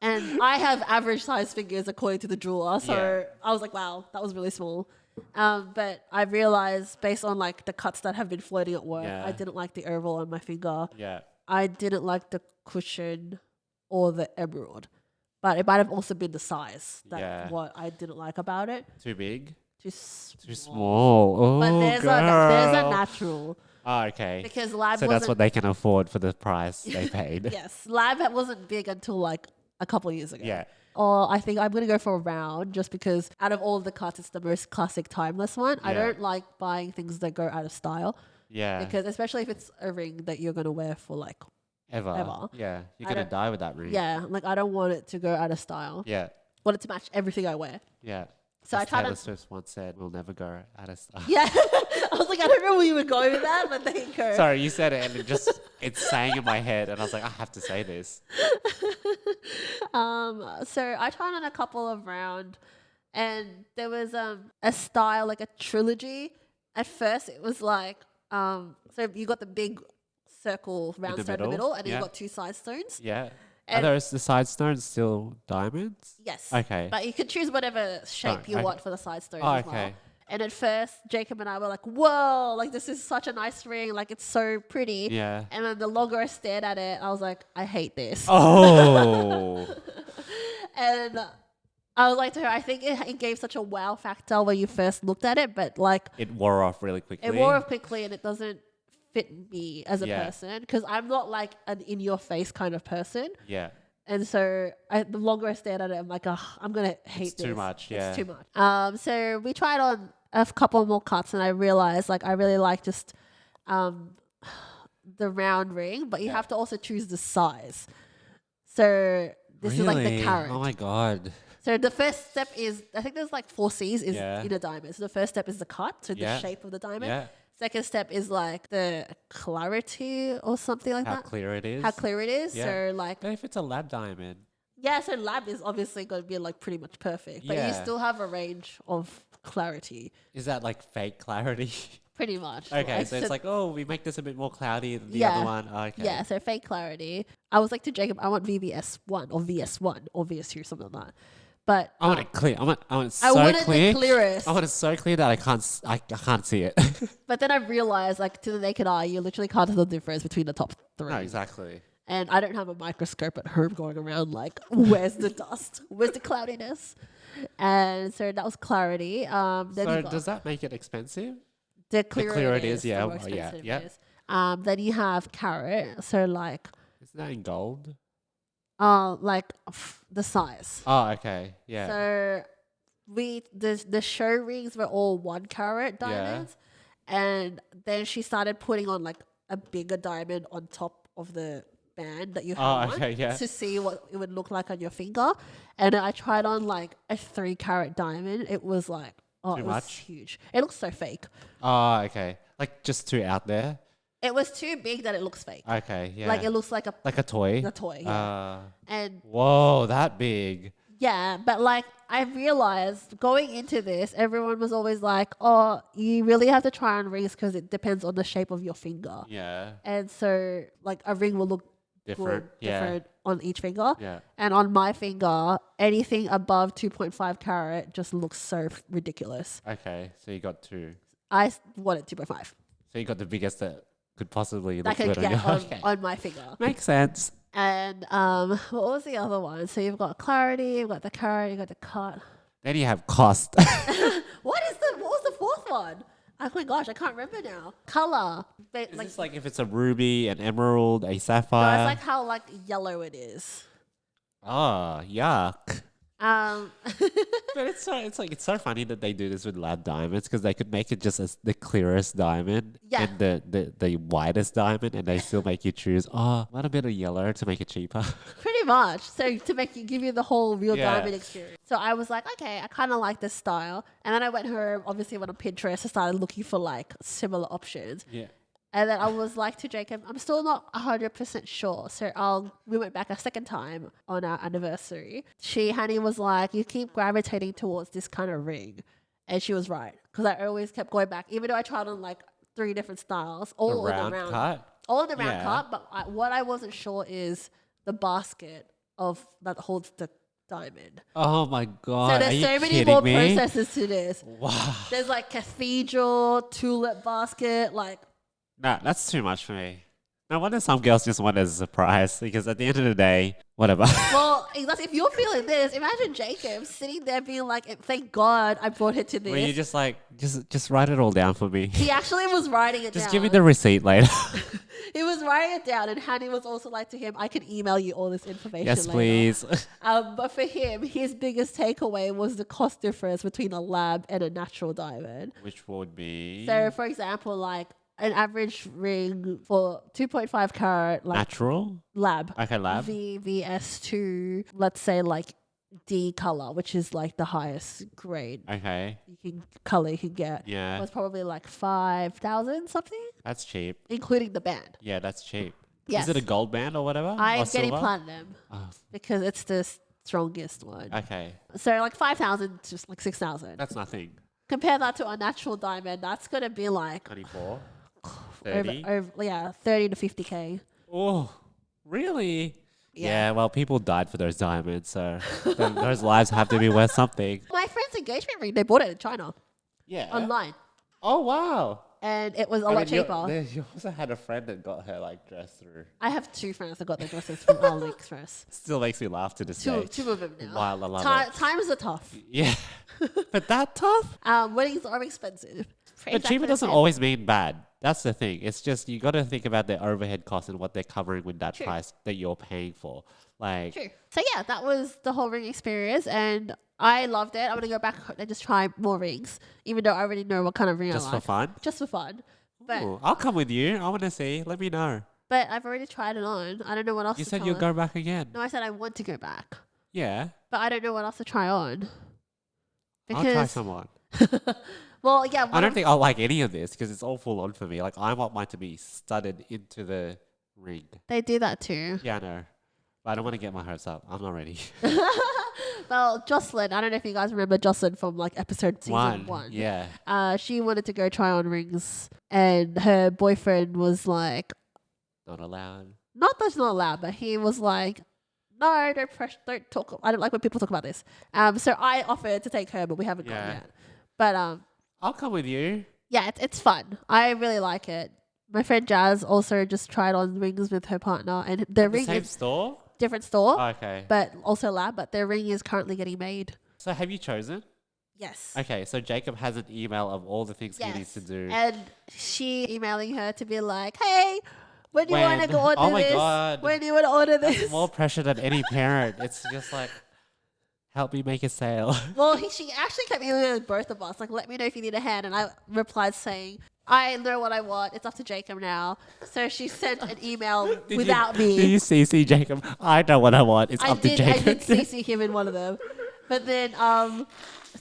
And I have average size fingers according to the jeweler. So Yeah. I was like, wow, that was really small. But I realized based on like the cuts that have been floating at work, Yeah. I didn't like the oval on my finger. Yeah. I didn't like the cushion or the emerald. But it might have also been the size that Yeah. what I didn't like about it. Too big? Too Too small. small. Oh, But there's a girl. natural Oh, okay. because lab So wasn't. that's what they can afford for the price they paid. Yes, lab wasn't big until like a couple of years ago. Yeah. Or I think I'm gonna go for a round just because out of all of the cuts, it's the most classic, timeless one. I Yeah. don't like buying things that go out of style Yeah. because especially if it's a ring that you're gonna wear for like Ever. ever. Yeah. You're I going to don't- die with that ring. yeah, like I don't want it to go out of style. Yeah. Want it to match everything I wear. Yeah. So I As try Taylor to. Swift once said, we'll never go out of style. Yeah, I was like, I don't know where you were going with that, but there you go. Sorry, you said it and it's saying in my head and I was like, I have to say this. So I tried on a couple of round, and there was a style like a trilogy. At first, it was like so you got the big circle round the stone in the middle, middle, and then yeah. you got two side stones. Yeah. And- Are those the side stones still diamonds? Yes. Okay. But you can choose whatever shape Stone, you okay. want for the side stones Oh, as well. okay. And at first, Jacob and I were like, "Whoa! Like this is such a nice ring. Like it's so pretty." Yeah. And then the longer I stared at it, I was like, "I hate this." Oh. And I was like to her, I think it gave such a wow factor when you first looked at it, but like It wore off really quickly. it wore off quickly and it doesn't fit me as a Yeah. person because I'm not like an in your face kind of person. Yeah. And so the longer I stared at it, I'm like, oh, I'm going to hate It's this. too much, yeah. It's too much. So we tried on a couple more cuts and I realized like I really like just the round ring, but you Yeah. have to also choose the size. So this is like the Really? carrot. Oh my God. So the first step is, I think there's like 4 C's is Yeah. in a diamond. So the first step is the cut, so Yeah. the shape of the diamond. Yeah. Second step is like the clarity or something like How that. clear it is. How clear it is. Yeah. So like, But if it's a lab diamond. yeah, so lab is obviously going to be like pretty much perfect, but you Yeah. still have a range of clarity, Is that like fake clarity? pretty much. Okay, so it's like, oh, we make this a bit more cloudy than the Yeah. other one. Oh, okay. Yeah, so fake clarity. I was like to Jacob, I want VVS1 or VS1 or VS2, something like that. But I want it clear. I want it so I wanted clear. the clearest. I want it so clear that I can't see it. But then I realized, like, to the naked eye, you literally can't tell the difference between the top 3. no, exactly. And I don't have a microscope at home going around like, where's the dust? Where's the cloudiness? And so that was clarity. Then So you got does that make it expensive? the clearer, clearer it it is, yeah, the more well, yeah, expensive yeah. it is. Then you have carrot. So like, Isn't that in gold? the size. Oh, okay. Yeah. So the show rings were all 1 carat Yeah. diamonds, and then she started putting on like a bigger diamond on top of the band that you have Oh, on okay, yeah. to see what it would look like on your finger. And I tried on like a 3 carat diamond. It was like, oh, Too it was much? huge. It looks so fake. Oh, okay. Like just too out there. It was too big that it looks fake. Okay. Yeah. Like it looks like like a toy. a toy. Yeah. And Whoa, that big. yeah, but like I realized going into this, everyone was always like, "Oh, you really have to try on rings because it depends on the shape of your finger." Yeah. And so, like a ring will look Different. Yeah. different on each finger. Yeah. And on my finger, anything above 2.5 carat just looks so ridiculous. Okay. So you got 2. I wanted 2.5. So you got the biggest that could possibly That look I could good on get your. on, Okay. on my finger. Makes sense. And what was the other one? So you've got clarity, you've got the carrot, you've got the cut. Then you have cost. What was the 4th one? Oh my gosh, I can't remember now. Color. But, Is like, this like if it's a ruby, an emerald, a no, sapphire? it's like how like yellow it is. Oh, yuck. Um, But it's so funny that they do this with lab diamonds because they could make it just as the clearest diamond Yeah. and the widest diamond, and they still make you choose. Oh, want a bit of yellow to make it cheaper. pretty much. So to give you the whole real Yeah. diamond experience. So I was like, okay, I kind of like this style. And then I went home, obviously went on Pinterest and started looking for like similar options. Yeah. And then I was like to Jacob, I'm still not 100% sure. So we went back a second time on our anniversary. Honey was like, you keep gravitating towards this kind of ring. And she was right. Because I always kept going back, even though I tried on like 3 different styles, all The in the round round. cut. All in the round Yeah. cut. But what I wasn't sure is the basket that holds the diamond. Oh my So god! Are there's you so many kidding more me? processes to this. Wow. There's like cathedral, tulip basket, like Nah, that's too much for me. No wonder some girls just want it as a surprise because at the end of the day, whatever. well, if you're feeling this, imagine Jacob sitting there being like, "Thank God I brought it to this." Were you just like, just write it all down for me? He actually was writing it down. Just give me the receipt later. He was writing it down, and Hanny was also like to him, "I can email you all this information Yes, later." please. But for him, his biggest takeaway was the cost difference between a lab and a natural diamond. Which would be So, for example, like an average ring for 2.5 carat, like natural. lab. Okay, lab. VVS2, let's say like D color, which is like the highest grade Okay, you can get. yeah, Was probably like 5,000 something, that's cheap. including the band. Yeah, that's cheap. Yes. Is it a gold band or whatever? I'm Or getting silver? platinum Oh, because it's the strongest one. okay, So like 5,000 to just like 6,000. that's nothing. Compare that to a natural diamond, that's gonna be like 24, over, 30. 30 to 50K. Oh, really? Yeah. Yeah. Well, people died for those diamonds, so those lives have to be worth something. My friend's engagement ring, they bought it in China Yeah. online, Oh wow. and it was a I lot mean, you- cheaper. You also had a friend that got her like dressed through. I have 2 friends that got their dresses from AliExpress. Still makes me laugh to this Two, day. 2 of them now. Wow, I love it. Times are tough. Yeah, but that tough. Weddings are expensive. But cheaper doesn't always mean bad. That's the thing. It's just you got to think about their overhead costs and what they're covering with that True. price that you're paying for. Like, True. So yeah, that was the whole ring experience, and I loved it. I'm gonna go back and just try more rings, even though I already know what kind of ring just I for like. fun. Just for fun. But Ooh, I'll come with you. I want to see. Let me know. I've already tried it on. I don't know what else You to said try you'll on. go back again. No, I said I want to go back, Yeah, but I don't know what else to try on. I'll try some on. Well, yeah. I don't think I'll like any of this because it's all full on for me. Like I want mine to be studded into the ring. they do that too. Yeah, I know. But I don't want to get my hopes up. I'm not ready. Well, Jocelyn, I don't know if you guys remember Jocelyn from like episode season 1. Yeah. She wanted to go try on rings, and her boyfriend was like, Not allowed. not that's not allowed, but he was like, no, don't talk. I don't like when people talk about this. So I offered to take her, but we haven't gone Yeah. yet. But I'll come with you. yeah, it's fun. I really like it. My friend Jazz also just tried on rings with her partner, and their The ring same is store? different store, Okay. but also lab. But their ring is currently getting made. So have you chosen? Yes. Okay, so Jacob has an email of all the things he needs to do. And she emailing her to be like, hey, when do you When? want to go order Oh my this? God. When do you want to order this? More pressure than any parent. It's just like, help me make a sale. Well, she actually kept emailing both of us, like, let me know if you need a hand. And I replied saying, I know what I want. It's up to Jacob now. So she sent an email without me. Did you CC Jacob? I know what I want. It's up to I Jacob. did CC him in one of them. But then,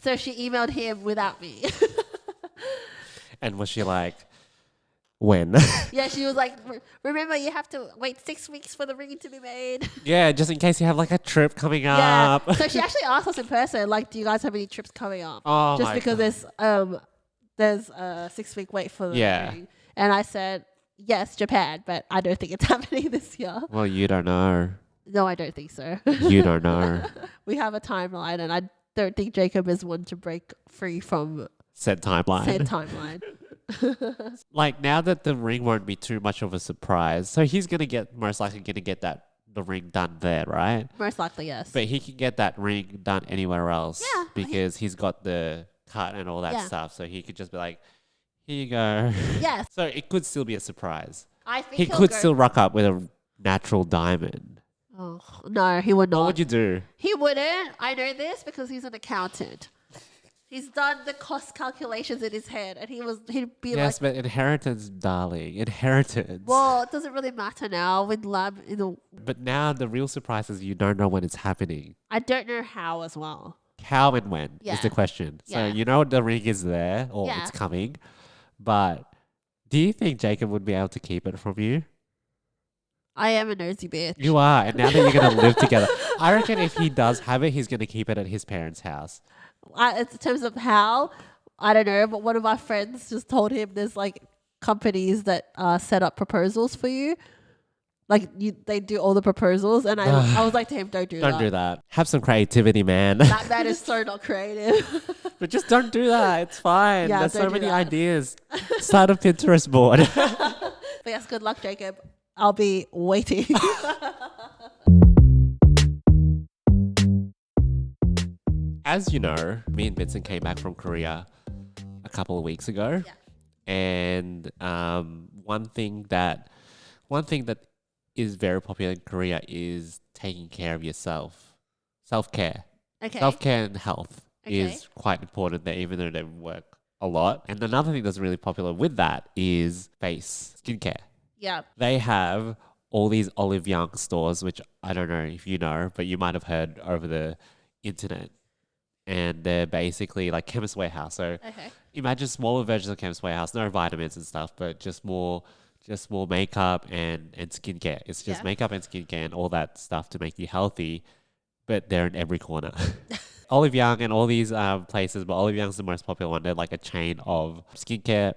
so she emailed him without me. And was she like, when? Yeah, she was like, remember, you have to wait 6 weeks for the ring to be made. Yeah, just in case you have like a trip coming Yeah. up. So she actually asked us in person, like, do you guys have any trips coming up? Oh Just my because God. there's a 6 week wait for the Yeah. ring. And I said, yes, Japan, but I don't think it's happening this year. Well, you don't know. No, I don't think so. You don't know. We have a timeline, and I don't think Jacob is one to break free from Said timeline. said timeline. Like now that the ring won't be too much of a surprise, so he's most likely gonna get the ring done there, right? Most likely, yes. But he can get that ring done anywhere else Yeah, because he's got the cut and all that Yeah. stuff. So he could just be like, here you go. Yes. So it could still be a surprise. I think He he'll could go- still rock up with a natural diamond. Oh, no, he would not. What would you do? He wouldn't. I know this because he's an accountant. He's done the cost calculations in his head, and he'd be Yes, like, but inheritance, darling. Inheritance. well, it doesn't really matter now with lab But now the real surprise is you don't know when it's happening. I don't know how as well. How and when is Yeah. the question. So Yeah. you know the ring is there or Yeah. it's coming, but Do you think Jacob would be able to keep it from you? I am a nosy bitch. You are, and now that you're gonna live together, I reckon if he does have it, he's gonna keep it at his parents' house. In terms of how, I don't know, but one of my friends just told him there's like companies that set up proposals for you. Like they do all the proposals, and I was like to him, don't do Don't that. do that. Have some creativity, man. That man is so not creative. But just don't do that. It's fine. Yeah, There's don't so do many that. ideas. Start a Pinterest board. But yes, good luck, Jacob. I'll be waiting. As you know, me and Vincent came back from Korea a couple of weeks ago, Yeah. and one thing that is very popular in Korea is taking care of yourself. Self-care. Okay. Self-care and health Okay. is quite important there, even though they work a lot. And another thing that's really popular with that is face skincare. Yeah. They have all these Olive Young stores, which I don't know if you know, but you might have heard over the internet. And they're basically like Chemist Warehouse. So Okay. imagine smaller versions of Chemist Warehouse, no vitamins and stuff, but just more makeup and skincare. It's just Yeah. makeup and skincare and all that stuff to make you healthy, but they're in every corner. Olive Young and all these places, but Olive Young's the most popular one. They're like a chain of skincare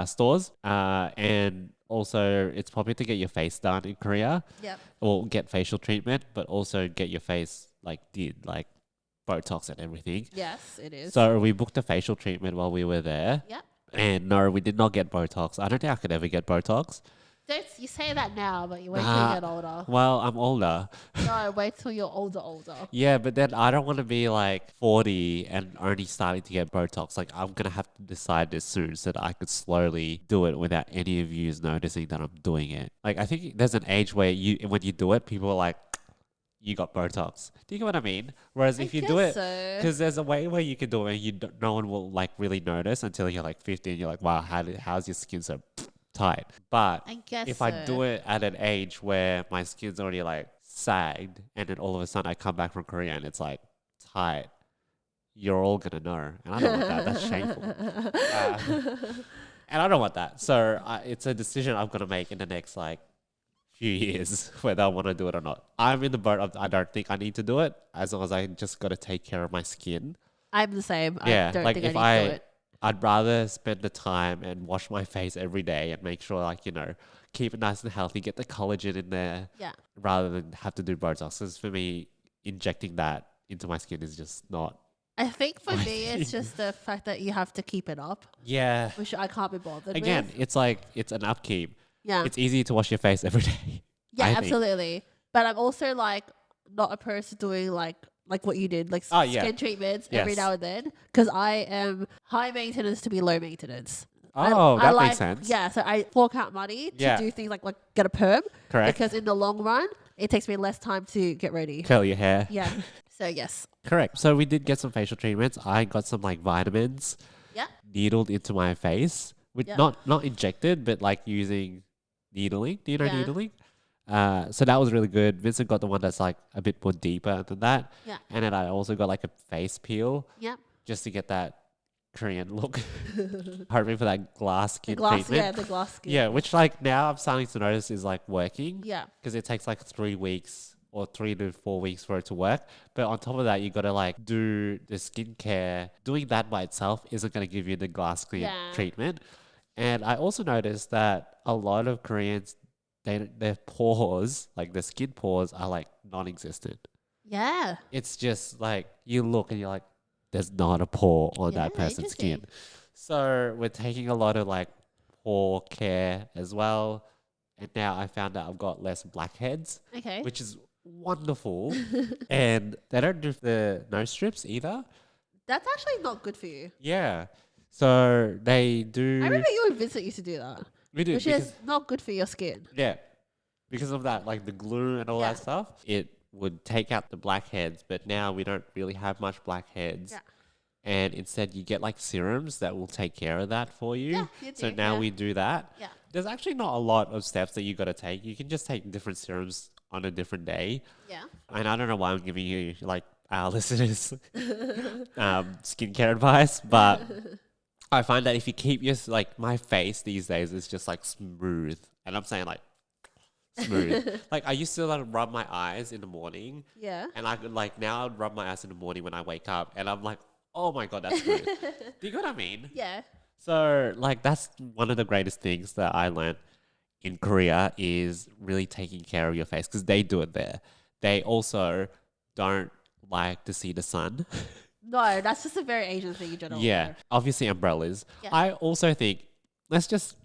stores. And also, it's popular to get your face done in Korea Yep. or get facial treatment, but also get your face did Botox and everything. Yes, it is. So we booked a facial treatment while we were there. Yep. And no, we did not get Botox. I don't think I could ever get Botox. You say that now, but you wait till Nah. you get older. Well, I'm older. No, wait till you're older. Yeah, but then I don't want to be like 40 and only starting to get Botox. Like, I'm going to have to decide this soon so that I could slowly do it without any of you noticing that I'm doing it. Like, I think there's an age where when you do it, people are like, you got Botox. Do you get what I mean? Whereas if you do it, because there's a way where you can do it and no one will like really notice until you're like 50 and you're like, wow, how's your skin so tight? But I guess if I do it at an age where my skin's already like sagged and then all of a sudden I come back from Korea and it's like tight, you're all going to know. And I don't want that. That's shameful. And I don't want that. So it's a decision I'm going to make in the next like few years whether I want to do it or not. I'm in the boat of I don't think I need to do it as long as I just got to take care of my skin. I'm the same. Yeah, I don't like think if I need to do it. I'd rather spend the time and wash my face every day and make sure keep it nice and healthy, get the collagen in there Yeah. rather than have to do Botox. Because for me, injecting that into my skin is just not. I think for my me, it's thing. just the fact that you have to keep it up, Yeah. which I can't be bothered Again, with. it's like it's an upkeep. Yeah. It's easy to wash your face every day. Yeah, I think. absolutely. But I'm also like not opposed to doing like what you did, like Oh, yeah. skin treatments every Yes. now and then, because I am high maintenance to be low maintenance. Oh, I that like, makes sense. Yeah, so I fork out money to Yeah. do things like get a perm, Correct. because in the long run, it takes me less time to get ready. Curl your hair. Yeah. So yes. Correct. So we did get some facial treatments. I got some like vitamins Yeah. needled into my face, with Yeah. not injected, but like using needling. Do you know Yeah. needling? So that was really good. Vincent got the one that's like a bit more deeper than that. Yeah. And then I also got like a face peel Yeah. just to get that Korean look. Hoping for that glass The skin glass. treatment. Yeah. The glass skin. Yeah, which like now I'm starting to notice is like working. Yeah. Because it takes like 3 weeks or 3 to 4 weeks for it to work. But on top of that, you got to like do the skincare. Doing that by itself isn't going to give you the glass skin Yeah. treatment. And I also noticed that a lot of Koreans, their pores, like the skin pores, are like non-existent. Yeah. It's just like you look and you're like, there's not a pore on that Yeah, person's skin. interesting. So we're taking a lot of like pore care as well. And now I found out I've got less blackheads, Okay. which is wonderful. And they don't do the nose strips either. That's actually not good for you. Yeah. So they do. I remember you and Vincent used to do that, we do which because, is not good for your skin. yeah, because of that, like the glue and all Yeah. that stuff. It would take out the blackheads, but now we don't really have much blackheads. Yeah. And instead, you get like serums that will take care of that for you. Yeah, you So do, now yeah. we do that. Yeah. There's actually not a lot of steps that you got to take. You can just take different serums on a different day. Yeah. And I don't know why I'm giving you like our listeners skincare advice, but I find that if you keep your like my face these days is just like smooth, and I'm saying like smooth. Like I used to like rub my eyes in the morning, Yeah. and I could like now I'd rub my eyes in the morning when I wake up, and I'm like, oh my god, that's smooth. Do you get what I mean? Yeah. So like that's one of the greatest things that I learned in Korea is really taking care of your face because they do it there. They also don't like to see the sun. No, that's just a very Asian thing in general. Yeah, though. obviously umbrellas. Yeah. I also think let's just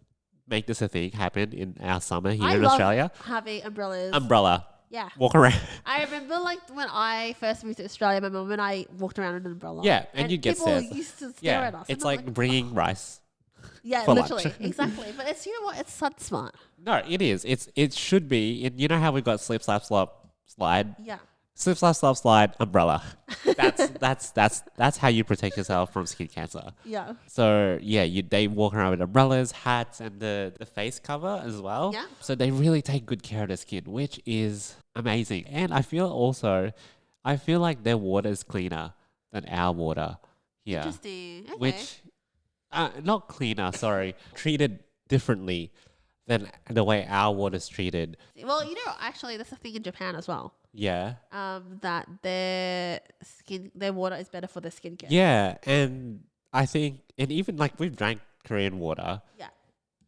make this a thing happen in our summer here I in love Australia. having umbrellas. Umbrella. Yeah. Walk around. I remember like when I first moved to Australia, my mum and I walked around in an umbrella. Yeah, and you get people stares. used to stare Yeah, at us. it's and I'm like bringing "Oh." rice. Yeah, for literally, lunch. exactly. But it's, you know what? It's sun smart. No, it is. It should be. And you know how we've got slip, slap, slop, slide. Yeah. Slip, slap, slop, slide, umbrella. That's how you protect yourself from skin cancer. Yeah. So yeah, they walk around with umbrellas, hats, and the face cover as well. Yeah. So they really take good care of their skin, which is amazing. And I feel like their water is cleaner than our water here, Interesting. Okay. which not cleaner, sorry, treated differently than the way our water is treated. Well, you know, actually, there's a thing in Japan as well. Yeah. That their water is better for their skincare. Yeah, and I think, and even like we've drank Korean water, Yeah.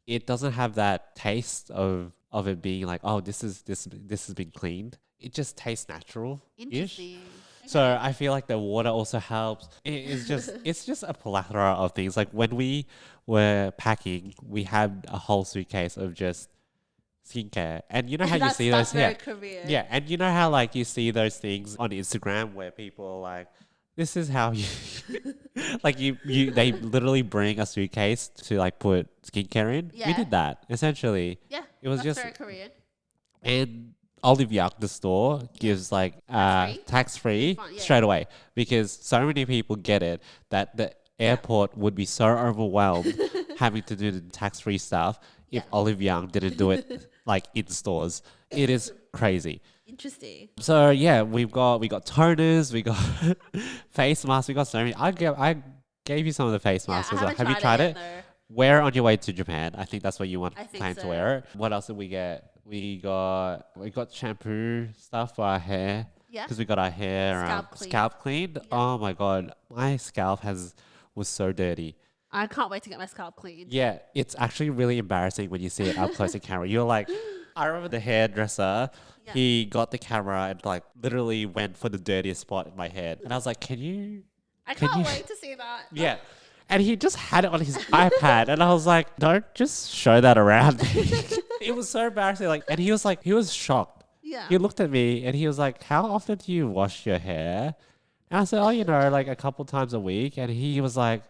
it doesn't have that taste of it being like, oh, this has been cleaned. It just tastes natural. Interesting. So I feel like the water also helps. It's just a plethora of things. Like when we were packing, we had a whole suitcase of just skincare, and you know how you see that's those, very yeah, Korean. yeah, and you know how like you see those things on Instagram where people are like, this is how you like they literally bring a suitcase to like put skincare in. We Yeah. did that essentially. Yeah. It was that's just very Korean. and Olive Young, the store, gives like Tax-free? tax-free Fine, yeah. straight away because so many people get it that the airport would be so overwhelmed having to do the tax-free stuff if Yeah. Olive Young didn't do it like in stores. It is crazy. Interesting. So yeah, we got toners, we got face masks, we got so many. I gave you some of the face Yeah, masks I as well. haven't Have you tried tried it? though. Wear on your way to Japan. I think that's what you want I think plan to so. wear. What else did we get? We got shampoo stuff for our hair Yeah. because we got our hair Scalp clean. scalp cleaned. Oh my god, my scalp was so dirty. I can't wait to get my scalp cleaned. Yeah, it's actually really embarrassing when you see it up close in camera. You're like, I remember the hairdresser. Yeah. He got the camera and like literally went for the dirtiest spot in my head, and I was like, can you? I Can can't you- wait to see that. Yeah. And he just had it on his iPad, and I was like, "Don't just show that around." It was so embarrassing. Like, and he was shocked. Yeah. He looked at me, and he was like, "How often do you wash your hair?" And I said, "Oh, like a couple times a week." And he was like,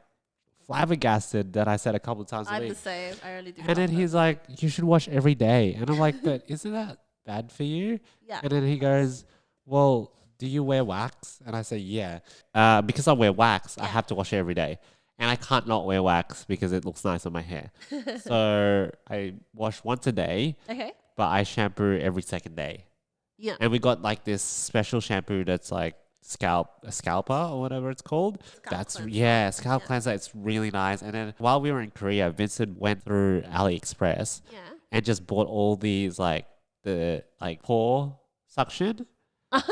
flabbergasted that I said a couple times a I'm week. the same. I only do. And then half he's like, "You should wash every day." And I'm like, "But isn't that bad for you?" Yeah. And then he goes, "Well, do you wear wax?" And I say, "Yeah." Because I wear wax, I Yeah. have to wash it every day. And I can't not wear wax because it looks nice on my hair. So I wash once a day, Okay. but I shampoo every second day. Yeah. And we got like this special shampoo that's like a scalper or whatever it's called. Scalp cleanser. Scalp Yeah. cleanser. It's really nice. And then while we were in Korea, Vincent went through AliExpress Yeah. and just bought all these like the like pore suction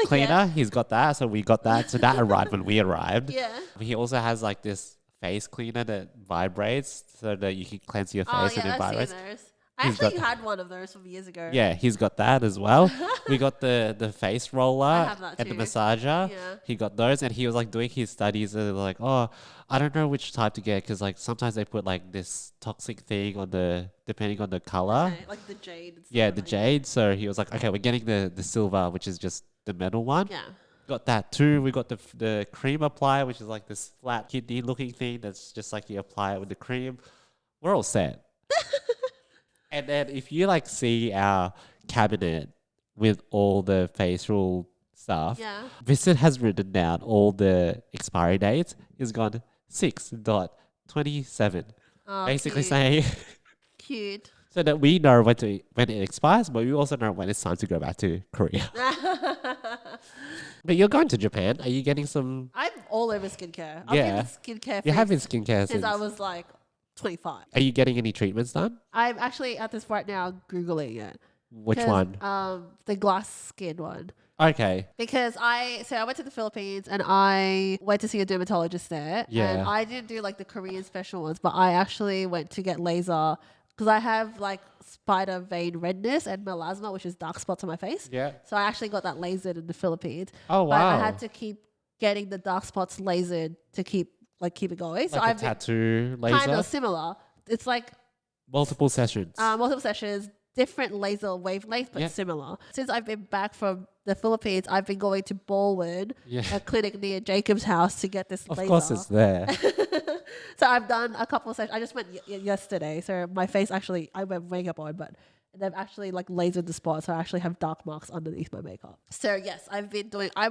cleaner. He's got that, so we got that. So that arrived when we arrived. Yeah. He also has like this face cleaner that vibrates so that you can cleanse your face Oh and yeah, it I've vibrates. seen those. I He's actually got- had one of those from years ago. Yeah, he's got that as well. We got the face roller have that and the too. massager. Yeah. He got those, and he was like doing his studies and they were like, oh, I don't know which type to get because like sometimes they put like this toxic thing on depending on the color. Okay, like the jade. And stuff Yeah, the like- jade. So he was like, okay, we're getting the silver, which is just the metal one. Yeah. Got that too. We got the cream applier, which is like this flat kidney looking thing that's just like you apply it with the cream. We're all set. And then if you like see our cabinet with all the facial stuff, Yeah. Vincent has written down all the expiry dates. He's gone 6.27. Oh, Basically cute. saying Cute. so that we know when it expires, but we also know when it's time to go back to Korea. But you're going to Japan. Are you getting some? I'm all over skincare. I've Yeah. been skincare You have been freak skincare since I was like 25. Are you getting any treatments done? I'm actually at this right now Googling it. Which 'Cause, one? The glass skin one. Okay. Because I went to the Philippines and I went to see a dermatologist there. Yeah. And I didn't do like the Korean special ones, but I actually went to get laser because I have like spider vein redness and melasma, which is dark spots on my face. Yeah. So I actually got that lasered in the Philippines. Oh But I wow. had to keep getting the dark spots lasered to keep it going. So Like a I've been tattoo laser. kind of similar. It's like Multiple sessions. multiple sessions, different laser wavelengths, but Yeah. similar. Since I've been back from the Philippines, I've been going to Baldwin, Yeah. a clinic near Jacob's house, to get this Of laser. course, it's there. So I've done a couple of sessions. I just went yesterday, so my face actually, I went makeup on, but they've actually like lasered the spot, so I actually have dark marks underneath my makeup. So yes, I'm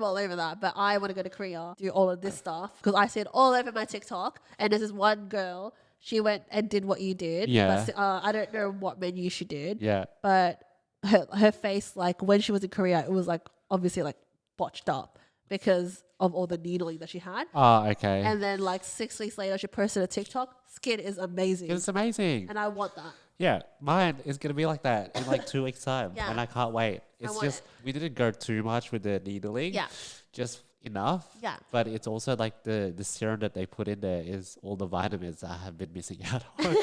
all over that, but I want to go to Korea, do all of this stuff, because I see it all over my TikTok, and there's this one girl, she went and did what you did. Yeah. But, I don't know what menu she did. Yeah. But her face, like when she was in Korea, it was like obviously like botched up because of all the needling that she had. Oh, okay. And then like 6 weeks later, she posted a TikTok. Skin is amazing. It's amazing. And I want that. Yeah, mine is gonna be like that in like 2 weeks' time, Yeah. and I can't wait. It's want just we didn't go too much with the needling, Yeah. just enough. Yeah. But it's also like the serum that they put in there is all the vitamins I have been missing out on,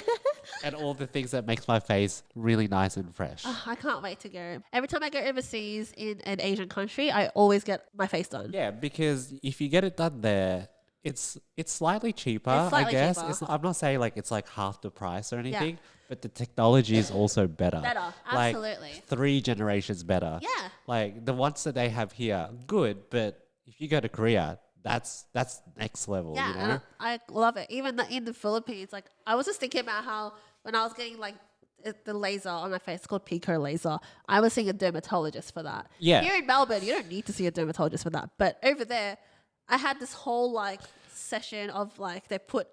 and all the things that makes my face really nice and fresh. Oh, I can't wait to go. Every time I go overseas in an Asian country, I always get my face done. Yeah, because if you get it done there, it's slightly cheaper, It's slightly I guess. cheaper. It's, I'm not saying like it's like half the price or anything, but the technology is also better. Better, Like, absolutely. 3 generations better. Yeah. Like the ones that they have here, good, but if you go to Korea, that's next level, Yeah, you know? and I love it. Even in the Philippines, like I was just thinking about how when I was getting like the laser on my face, it's called Pico laser. I was seeing a dermatologist for that. Yeah. Here in Melbourne, you don't need to see a dermatologist for that. But over there, I had this whole like session of like they put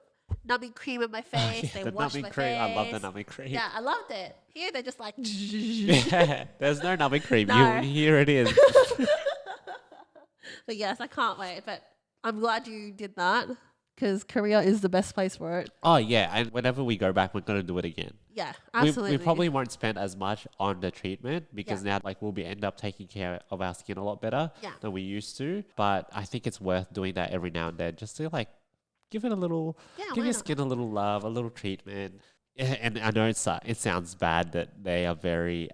numbing cream in my face. They the washed numbing my cream. face. I love the numbing cream. Yeah, I loved it. Here they're just like. Yeah, there's no numbing cream. No. Here it is. But yes, I can't wait. But I'm glad you did that because Korea is the best place for it. Oh yeah, and whenever we go back, we're gonna do it again. Yeah, We, absolutely. we probably won't spend as much on the treatment because now like we'll be end up taking care of our skin a lot better Yeah. than we used to. But I think it's worth doing that every now and then just to like give it a little, Yeah, give why your not? skin a little love, a little treatment. And I know it sounds bad that they are very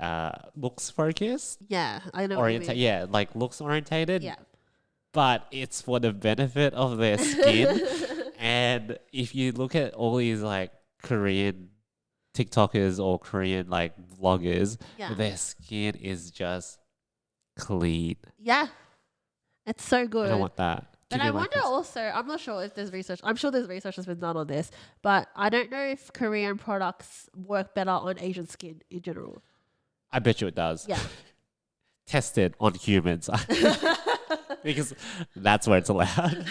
looks focused, Yeah, I know what you mean. yeah, like looks orientated. Yeah. But it's for the benefit of their skin. And if you look at all these like Korean TikTokers or Korean like vloggers, Yeah. their skin is just clean. Yeah. It's so good. I don't want that. But Give me I my wonder cons- also, I'm not sure if there's research. I'm sure there's research that's been done on this, but I don't know if Korean products work better on Asian skin in general. I bet you it does. Yeah. Tested on humans. Because that's where it's allowed.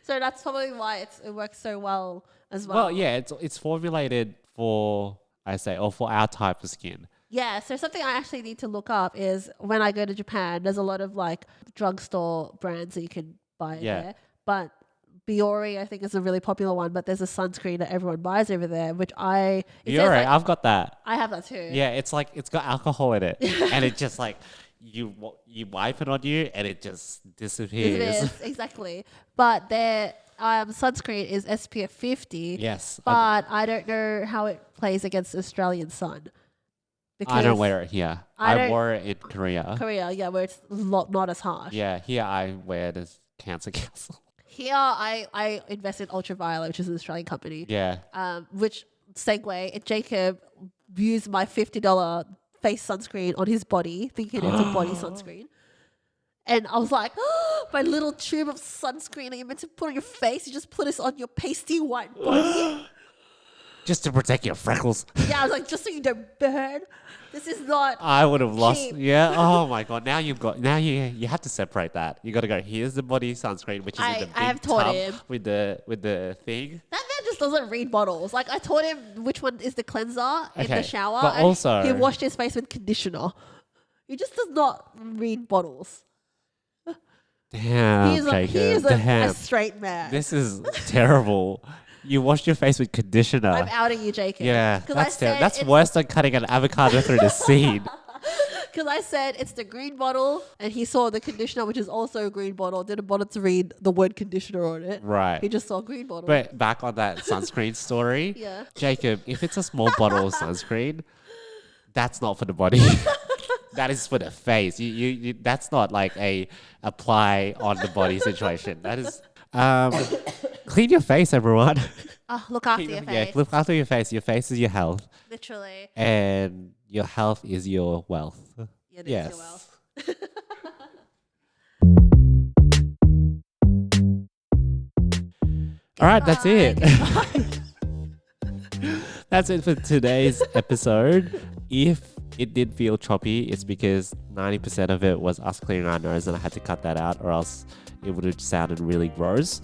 So that's probably why it works so well as well. Well, yeah, it's formulated for for our type of skin. Yeah, so something I actually need to look up is when I go to Japan, there's a lot of like drugstore brands that you can buy Yeah. there. But Biore, I think, is a really popular one, but there's a sunscreen that everyone buys over there, which it You're says, right. like- I've got that. I have that too. Yeah, it's like it's got alcohol in it, and it just like you wipe it on you, and it just disappears. It is, exactly. But their sunscreen is SPF 50. Yes, But I don't know how it plays against Australian sun. I don't wear it here. I I don't- wore it in Korea. Korea, yeah, where it's not as harsh. Yeah, here I wear this Cancer Castle. Here, I invest in Ultraviolet, which is an Australian company. Yeah, Which segue, Jacob used my $50 face sunscreen on his body, thinking it's a body sunscreen. And I was like, my little tube of sunscreen that you're meant to put on your face, you just put this on your pasty white body. just to protect your freckles. Yeah, I was like, just so you don't burn. This is not. I would have lost. Cheap. Yeah. Oh my god. Now you have to separate that. You got to go. Here's the body sunscreen, which is in the big I have taught tub him. with the thing. That man just doesn't read bottles. Like, I taught him which one is the cleanser in Okay, the shower. but and also- he washed his face with conditioner. He just does not read bottles. Damn, He Jacob. is Damn. a straight man. This is terrible. You washed your face with conditioner. I'm outing you, Jacob. Yeah, 'Cause that's I said that's it's- worse than cutting an avocado through the seed. Because I said it's the green bottle, and he saw the conditioner, which is also a green bottle. Didn't bother to read the word conditioner on it. Right. He just saw green bottle. But back on that sunscreen story, Yeah. Jacob, if it's a small bottle of sunscreen, that's not for the body. That is for the face. You that's not like a apply on the body situation. That is clean your face, everyone. Oh, look after your Yeah, face. look after your face. Your face is your health, Literally. and your health is your wealth. It is Yes. your wealth. All right, that's it. Goodbye. That's it for today's episode. If it did feel choppy, it's because 90% of it was us clearing our nose and I had to cut that out or else it would have sounded really gross.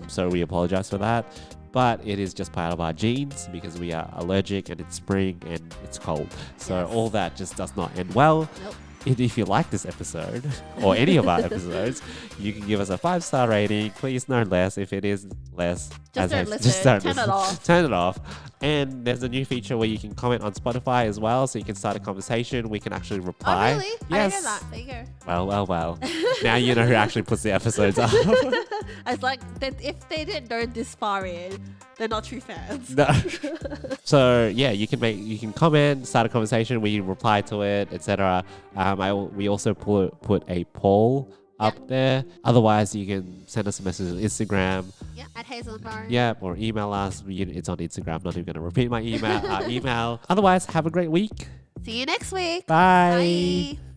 So we apologize for that. But it is just part of our genes because we are allergic and it's spring and it's cold. So Yes. all that just does not end well. Nope. If you like this episode or any of our episodes, you can give us a 5-star rating. Please, no less. If it is less, Just don't just listen. don't Turn it listen. off. Turn it off. And there's a new feature where you can comment on Spotify as well, so you can start a conversation. We can actually reply. Oh, really? Yes. I didn't know that. There you go. Well. Now you know who actually puts the episodes up. I was like, if they didn't know this far in, they're not true fans. No. So yeah, you can comment, start a conversation, we reply to it, etc. We also put a poll up there. Otherwise, you can send us a message on Instagram. Yeah, at Hazel and Barn. Yeah, or email us. It's on Instagram. I'm not even going to repeat my email. Otherwise, have a great week. See you next week. Bye. Bye.